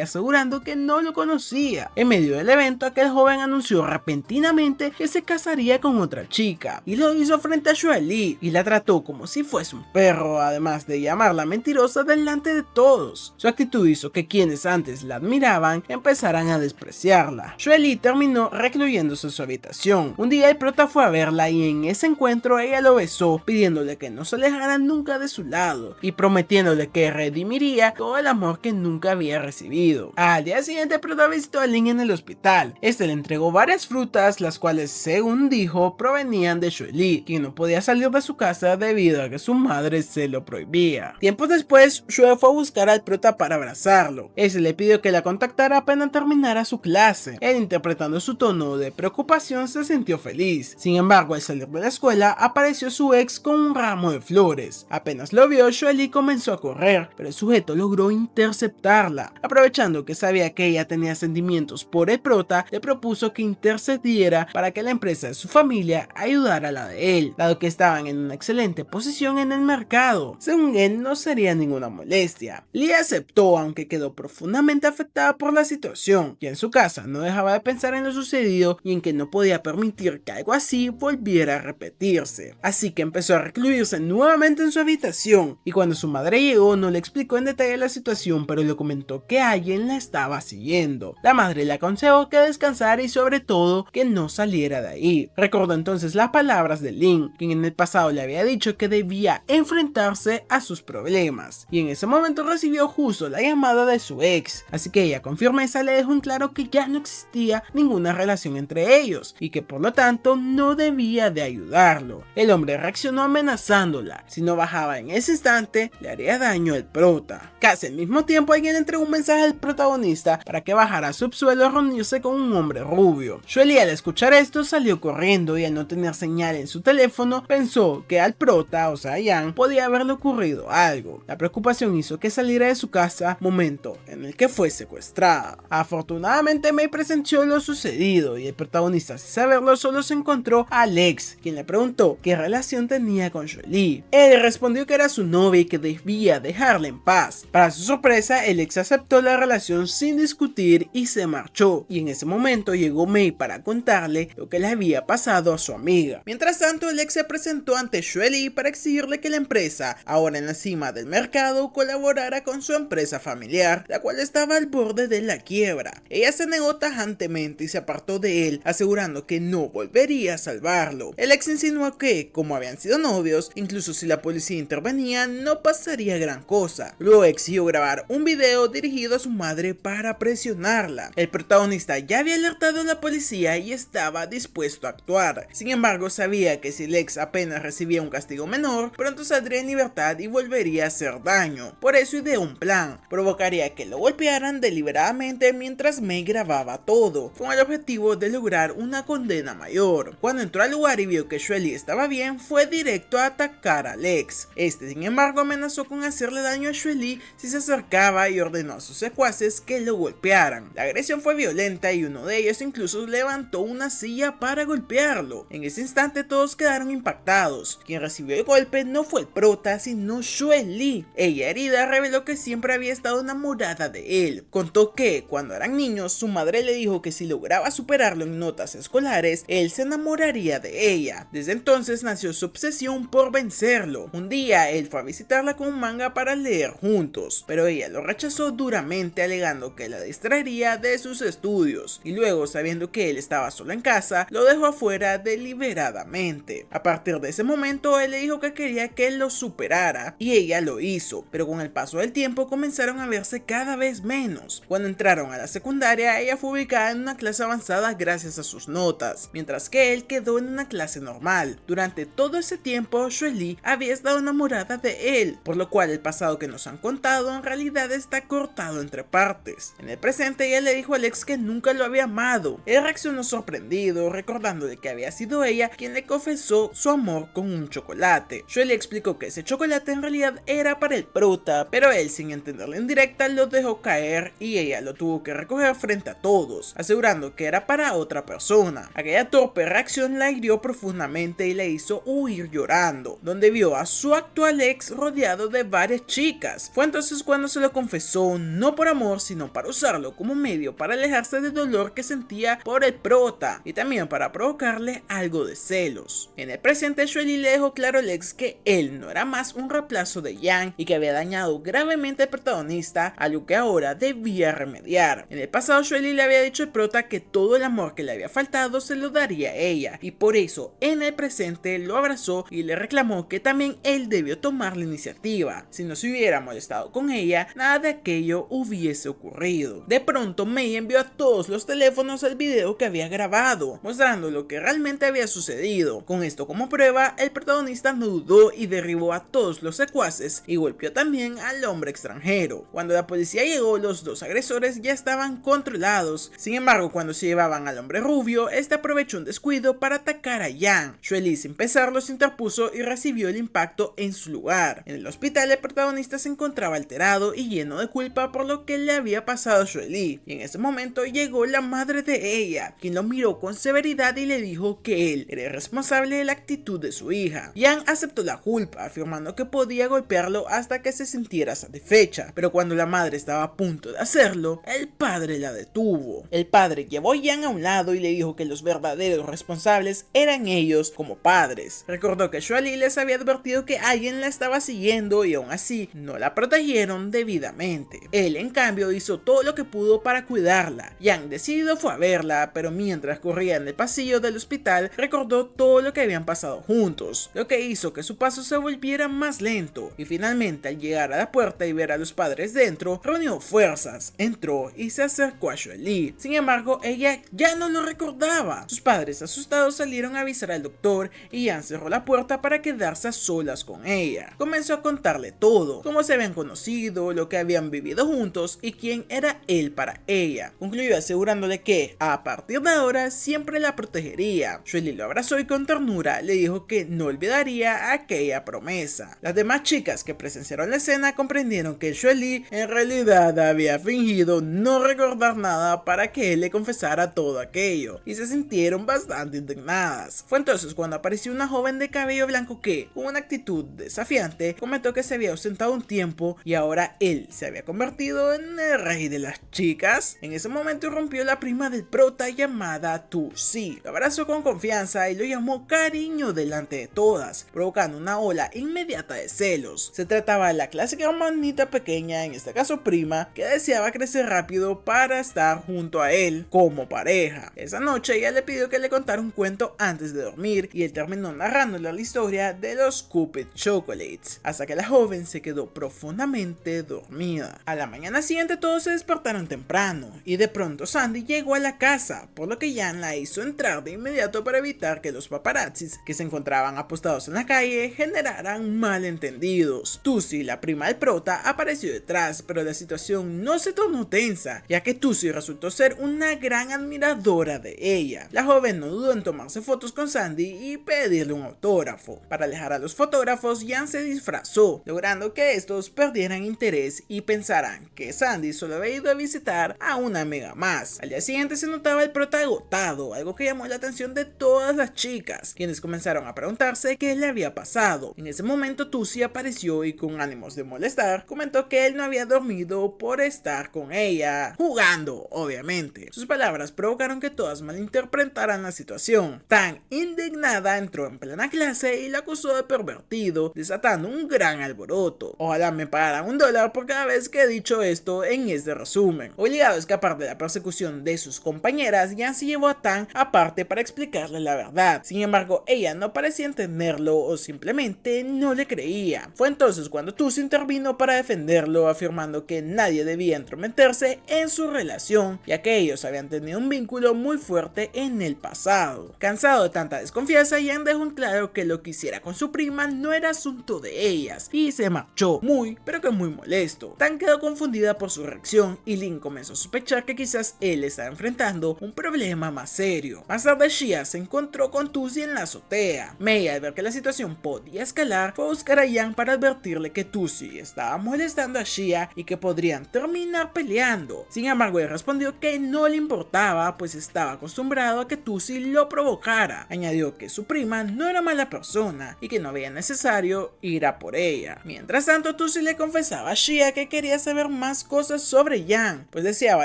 asegurando que no lo conocía. En medio del evento, aquel joven anunció repentinamente que se casaría con otra chica y lo hizo frente a Xue Li y la trató como si fuese un perro, además de llamarla mentirosa delante de todos. Su actitud hizo que quienes antes la admiraban empezaran a despreciarla. Xue Li terminó recluyéndose en su habitación. Un día el prota fue a verla y en ese encuentro ella lo besó, pidiéndole que no se alejara nunca de su lado y prometiéndole que redimiría todo el amor que nunca había recibido. Al día siguiente el prota visitó a Lin en el hospital. Este le entregó varias frutas, las cuales según dijo provenían de Xue Li, quien no podía salir de su casa debido a que su madre se lo prohibía. Tiempos después, Xue fue a buscar al prota para abrazarlo. Ese le pidió que la contactara apenas terminara su clase. Él, interpretando su tono de preocupación, se sintió feliz. Sin embargo, al salir de la escuela, apareció su ex con un ramo de flores. Apenas lo vio, Xue Li comenzó a correr, pero el sujeto logró interceptarla. Aprovechando que sabía que ella tenía sentimientos por el prota, le propuso que intercediera para que la empresa de su familia ayudara a la de él, dado que estaban en una excelente posición en el mercado. Según él, no sería ninguna molestia. Li aceptó, aunque quedó profundamente afectada por la situación, y en su casa no dejaba de pensar en lo sucedido y en que no podía permitir que algo así volviera a repetirse. Así que empezó a recluirse nuevamente en su habitación, y cuando su madre llegó no le explicó en detalle la situación, pero le comentó que alguien la estaba siguiendo. La madre le aconsejó que descansara y sobre todo que no saliera de ahí. Recordó entonces las palabras de Lin, quien en el pasado le había dicho que debía enfrentarse a sus problemas, y en ese momento recibió justo la llamada de su ex, así que ella con firmeza le dejó en claro que ya no existía ninguna relación entre ellos y que por lo tanto no debía de ayudarlo. El hombre reaccionó amenazándola, si no bajaba en ese instante le haría daño al prota. Casi al mismo tiempo alguien entregó un mensaje al protagonista para que bajara al subsuelo a reunirse con un hombre rubio. Xue Li al escuchar esto salió corriendo y al no tener señal en su teléfono pensó que al prota, o sea Yang, podía haberle ocurrido algo. La preocupación hizo que saliera de su casa, momento en el que fue secuestrada. Afortunadamente Mei presenció lo sucedido y el protagonista, sin saberlo, solo se encontró a Alex, quien le preguntó qué relación tenía con Xue Li. Él respondió que era su novia y que debía dejarla en paz. Para su sorpresa, el ex aceptó la relación sin discutir y se marchó, y en ese momento llegó Mei para contarle lo que le había pasado a su amiga. Mientras tanto, el ex se presentó ante Xue Li para exigirle que la empresa, ahora en la cima del mercado, colaborara con su empresa familiar, la cual estaba al borde de la quiebra. Ella se negó tajantemente y se apartó de él, asegurando que no volvería a salvarlo. El ex insinuó que, como habían sido novios, incluso si la policía intervenía, no pasaría gran cosa. Luego exigió grabar un video dirigido a su madre para presionarla. El protagonista ya había alertado a la policía y estaba dispuesto a actuar. Sin embargo, sabía que si el ex apenas recibía un castigo menor, pronto saldría en libertad y volvería a hacer daño. Por eso ideó un plan. Provocaría que lo golpearan deliberadamente mientras Mei grababa todo, con el objetivo de lograr una condena mayor. Cuando entró al lugar y vio que Xue Li estaba bien, fue directo a atacar al ex. Este, sin embargo, amenazó con hacerle daño a Xue Li si se acercaba y ordenó a sus secuaces que lo golpearan. La agresión fue violenta y uno de ellos incluso levantó una silla para golpearlo. En ese instante todos quedaron impactados. Quien recibió el golpe no fue el prota, sino Xue Li. Ella, herida, reveló que siempre había estado enamorada de él. Contó que, cuando eran niños, su madre le dijo que si lograba superarlo en notas escolares, él se enamoraría de ella. Desde entonces nació su obsesión por vencerlo. Un día, él fue a visitarla con un manga para leer juntos, pero ella lo rechazó amenazó duramente alegando que la distraería de sus estudios y luego, sabiendo que él estaba solo en casa, lo dejó afuera deliberadamente. A partir de ese momento él le dijo que quería que él lo superara y ella lo hizo, pero con el paso del tiempo comenzaron a verse cada vez menos. Cuando entraron a la secundaria, ella fue ubicada en una clase avanzada gracias a sus notas, mientras que él quedó en una clase normal. Durante todo ese tiempo, Xueli había estado enamorada de él, por lo cual el pasado que nos han contado en realidad está cortado entre partes. En el presente, ella le dijo a Alex que nunca lo había amado. Él reaccionó sorprendido, recordándole que había sido ella quien le confesó su amor con un chocolate. Xueli explicó que ese chocolate en realidad era para el prota, pero él, sin entenderla en directa, lo dejó caer y ella lo tuvo que recoger frente a todos, asegurando que era para otra persona. Aquella torpe reacción la hirió profundamente y le hizo huir llorando, donde vio a su actual ex rodeado de varias chicas. Fue entonces cuando se lo confesó, no por amor, sino para usarlo como medio para alejarse del dolor que sentía por el prota y también para provocarle algo de celos. En el presente, Xueli le dejó claro al ex que él no era más un reemplazo de Yang y que había dañado gravemente al protagonista, algo que ahora debía remediar. En el pasado, Xueli le había dicho al prota que todo el amor que le había faltado se lo daría a ella, y por eso en el presente lo abrazó y le reclamó que también él debió tomar la iniciativa. Si no se hubiera molestado con ella, nada de aquello hubiese ocurrido. De pronto, Mei envió a todos los teléfonos el video que había grabado, mostrando lo que realmente había sucedido. Con esto como prueba, el protagonista no dudó y derribó a todos los secuaces y golpeó también al hombre extranjero. Cuando la policía llegó, los dos agresores ya estaban controlados. Sin embargo, cuando se llevaban al hombre rubio, este aprovechó un descuido para atacar a Yang. Xueli, sin pesarlo, se interpuso y recibió el impacto en su lugar. En el hospital, el protagonista se encontraba alterado y lleno de culpa por lo que le había pasado a Xueli, y en ese momento llegó la madre de ella, quien lo miró con severidad y le dijo que él era responsable de la actitud de su hija. Yang aceptó la culpa, afirmando que podía golpearlo hasta que se sintiera satisfecha, pero cuando la madre estaba a punto de hacerlo, el padre la detuvo. El padre llevó a Yang a un lado y le dijo que los verdaderos responsables eran ellos como padres. Recordó que Xueli les había advertido que alguien la estaba siguiendo y aún así no la protegieron debidamente. Él, en cambio, hizo todo lo que pudo para cuidarla. Yang, decidido, fue a verla, pero mientras corría en el pasillo del hospital, recordó todo lo que habían pasado juntos, lo que hizo que su paso se volviera más lento, y finalmente, al llegar a la puerta y ver a los padres dentro, reunió fuerzas, entró y se acercó a Xueli. Sin embargo, ella ya no lo recordaba. Sus padres, asustados, salieron a avisar al doctor y Yang cerró la puerta para quedarse a solas con ella. Comenzó a contarle todo, cómo se habían conocido, lo que habían vivido juntos y quién era él para ella. Concluyó asegurándole que, a partir de ahora, siempre la protegería. Xueli lo abrazó y con ternura le dijo que no olvidaría aquella promesa. Las demás chicas que presenciaron la escena comprendieron que Xueli en realidad había fingido no recordar nada para que él le confesara todo aquello, y se sintieron bastante indignadas. Fue entonces cuando apareció una joven de cabello blanco que, con una actitud desafiante, comentó que se había ausentado un tiempo y ahora él se había convertido en el rey de las chicas. En ese momento irrumpió la prima del prota llamada Tusi. Lo abrazó con confianza y lo llamó cariño delante de todas, provocando una ola inmediata de celos. Se trataba de la clásica hermanita pequeña, en este caso prima, que deseaba crecer rápido para estar junto a él como pareja. Esa noche ella le pidió que le contara un cuento antes de dormir y él terminó narrándole la historia de los Cupid Chocolates, hasta que la joven se quedó profundamente dormida. A la mañana siguiente todos se despertaron temprano y de pronto Sandy llegó a la casa, por lo que Jan la hizo entrar de inmediato para evitar que los paparazzis que se encontraban apostados en la calle generaran malentendidos. Tusi, la prima del prota, apareció detrás, pero la situación no se tornó tensa, ya que Tusi resultó ser una gran admiradora de ella. La joven no dudó en tomarse fotos con Sandy y pedirle un autógrafo. Para alejar a los fotógrafos, Jan se disfrazó, logrando que estos perdieran interés y pensaran que Sandy solo había ido a visitar a una amiga más. Al día siguiente se notaba el prota agotado, algo que llamó la atención de todas las chicas, quienes comenzaron a preguntarse qué le había pasado. En ese momento Tusi apareció y con ánimos de molestar, comentó que él no había dormido por estar con ella, jugando, obviamente. Sus palabras provocaron que todas malinterpretaran la situación. Tan indignada, entró en plena clase y la acusó de pervertido, desatando un gran alboroto. Ojalá me pagaran $1 por cada vez recordarles que he dicho esto en este resumen. Obligado a escapar de la persecución de sus compañeras, Jan se llevó a Tan aparte para explicarle la verdad. Sin embargo, ella no parecía entenderlo o simplemente no le creía. Fue entonces cuando Tusi intervino para defenderlo, afirmando que nadie debía entrometerse en su relación, ya que ellos habían tenido un vínculo muy fuerte en el pasado. Cansado de tanta desconfianza, Jan dejó en claro que lo que hiciera con su prima no era asunto de ellas y se marchó, pero que muy molesto. Tan quedó confundida por su reacción y Lin comenzó a sospechar que quizás él estaba enfrentando un problema más serio. Más tarde, Xia se encontró con Tusi en la azotea. Mei, al ver que la situación podía escalar, fue a buscar a Jan para advertirle que Tusi estaba molestando a Xia y que podrían terminar peleando. Sin embargo, él respondió que no le importaba, pues estaba acostumbrado a que Tusi lo provocara. Añadió que su prima no era mala persona y que no había necesario ir a por ella. Mientras tanto, Tusi le confesaba a Xia que quería saber más cosas sobre Jan, pues deseaba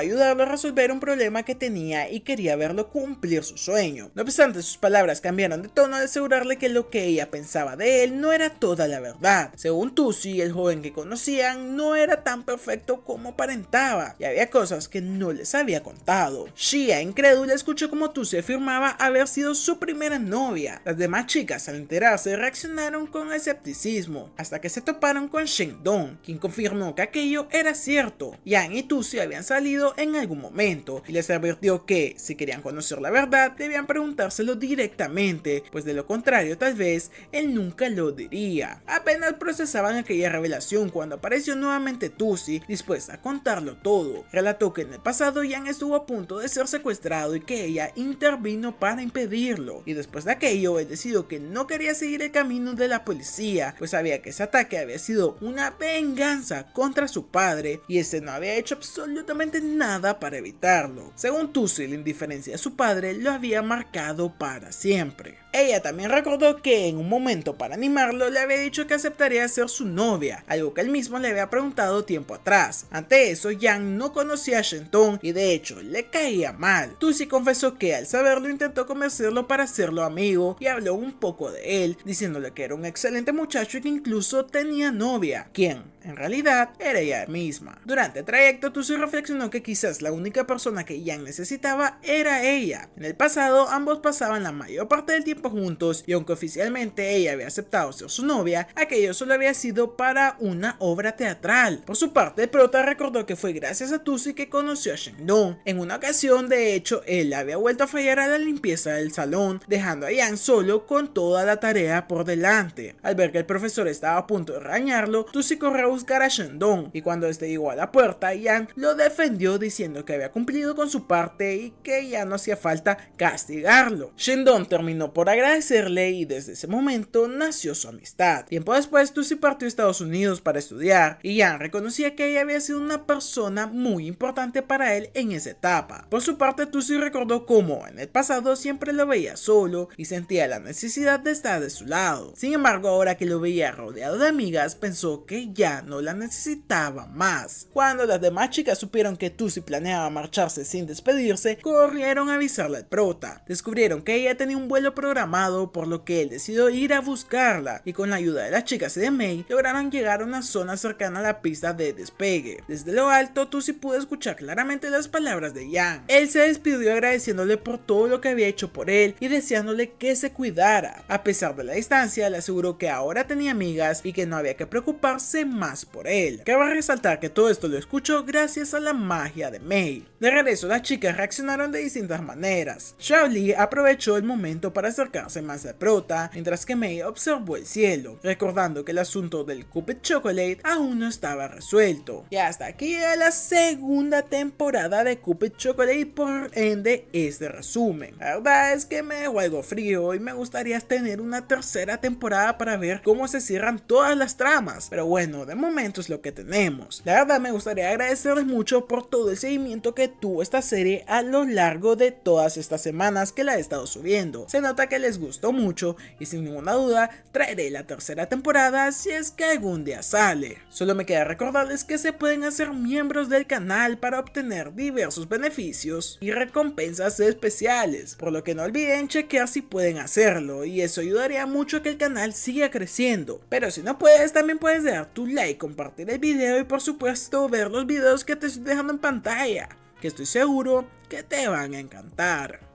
ayudarlo a resolver un problema que tenía y quería verlo cumplir su sueño. No obstante, sus palabras cambiaron de tono al asegurarle que lo que ella pensaba de él no era toda la verdad. Según Tusi, el joven que conocían no era tan perfecto como aparentaba y había cosas que no les había contado. Xia, incrédula, escuchó como Tusi afirmaba haber sido su primera novia. Las demás chicas, al enterarse, reaccionaron con escepticismo hasta que se toparon con Shendong, quien confirmó que aquello era cierto. Jan y Tusi habían salido en algún momento y les advirtió que, si querían conocer la verdad, debían preguntárselo directamente, pues de lo contrario tal vez él nunca lo diría. Apenas procesaban aquella revelación cuando apareció nuevamente Tusi, dispuesta a contarlo todo. Relató que en el pasado Jan estuvo a punto de ser secuestrado y que ella intervino para impedirlo, y después de aquello él decidió que no quería seguir el camino de la policía, pues sabía que ese ataque había sido una venganza contra su padre y este no había hecho absolutamente nada para evitarlo. Según Tusi, la indiferencia de su padre lo había marcado para siempre. Ella también recordó que en un momento para animarlo le había dicho que aceptaría ser su novia, algo que él mismo le había preguntado tiempo atrás. Ante eso, Jan no conocía a Shenton y de hecho le caía mal. Tusi confesó que al saberlo intentó convencerlo para hacerlo amigo y habló un poco de él, diciéndole que era un excelente muchacho y que incluso tenía novia, quien en realidad era ella misma. Durante el trayecto, Tusi reflexionó que quizás la única persona que Jan necesitaba era ella. En el pasado, ambos pasaban la mayor parte del tiempo juntos y aunque oficialmente ella había aceptado ser su novia, aquello solo había sido para una obra teatral. Por su parte, el prota recordó que fue gracias a Tusi que conoció a Shendong. En una ocasión, de hecho, él había vuelto a fallar a la limpieza del salón, dejando a Jan solo con toda la tarea por delante. Al ver que el profesor estaba a punto de regañarlo, Tusi corrió a buscar a Shendong y cuando este llegó a la puerta, Jan lo defendió diciendo que había cumplido con su parte y que ya no hacía falta castigarlo. Shendong terminó por agradecerle y desde ese momento nació su amistad. Tiempo después, Tusi partió a Estados Unidos para estudiar y Jan reconocía que ella había sido una persona muy importante para él en esa etapa. Por su parte, Tusi recordó cómo en el pasado siempre lo veía solo y sentía la necesidad de estar de su lado. Sin embargo, ahora que lo veía rodeado de amigas, pensó que ya no la necesitaba más. Cuando las demás chicas supieron que Tusi planeaba marcharse sin despedirse, corrieron a avisarle al prota. Descubrieron que ella tenía un vuelo programado, por lo que él decidió ir a buscarla y con la ayuda de las chicas y de Mei lograron llegar a una zona cercana a la pista de despegue. Desde lo alto, Tusi pudo escuchar claramente las palabras de Jan. Él se despidió agradeciéndole por todo lo que había hecho por él y deseándole que se cuidara. A pesar de la distancia, le aseguró que ahora tenía amigas y que no había que preocuparse más por él. Cabe resaltar que todo esto lo escuchó gracias a la magia de Mei. De regreso, las chicas reaccionaron de distintas maneras. Xiaoli aprovechó el momento para acercarse más al prota, mientras que Mei observó el cielo, recordando que el asunto del Cupid Chocolate aún no estaba resuelto. Y hasta aquí llega la segunda temporada de Cupid Chocolate, por ende este resumen. La verdad es que me dejó algo frío y me gustaría tener una tercera temporada para ver cómo se cierran todas las tramas, pero bueno, de momento es lo que tenemos. La verdad me gustaría agradecerles mucho por todo el seguimiento que tuvo esta serie a lo largo de todas estas semanas que la he estado subiendo. Se nota que les gustó mucho y sin ninguna duda traeré la tercera temporada si es que algún día sale. Solo me queda recordarles que se pueden hacer miembros del canal para obtener diversos beneficios y recompensas especiales, por lo que no olviden chequear si pueden hacerlo y eso ayudaría mucho a que el canal siga creciendo. Pero si no puedes, también puedes dar tu like, compartir el video video y por supuesto ver los videos que te estoy dejando en pantalla, que estoy seguro que te van a encantar.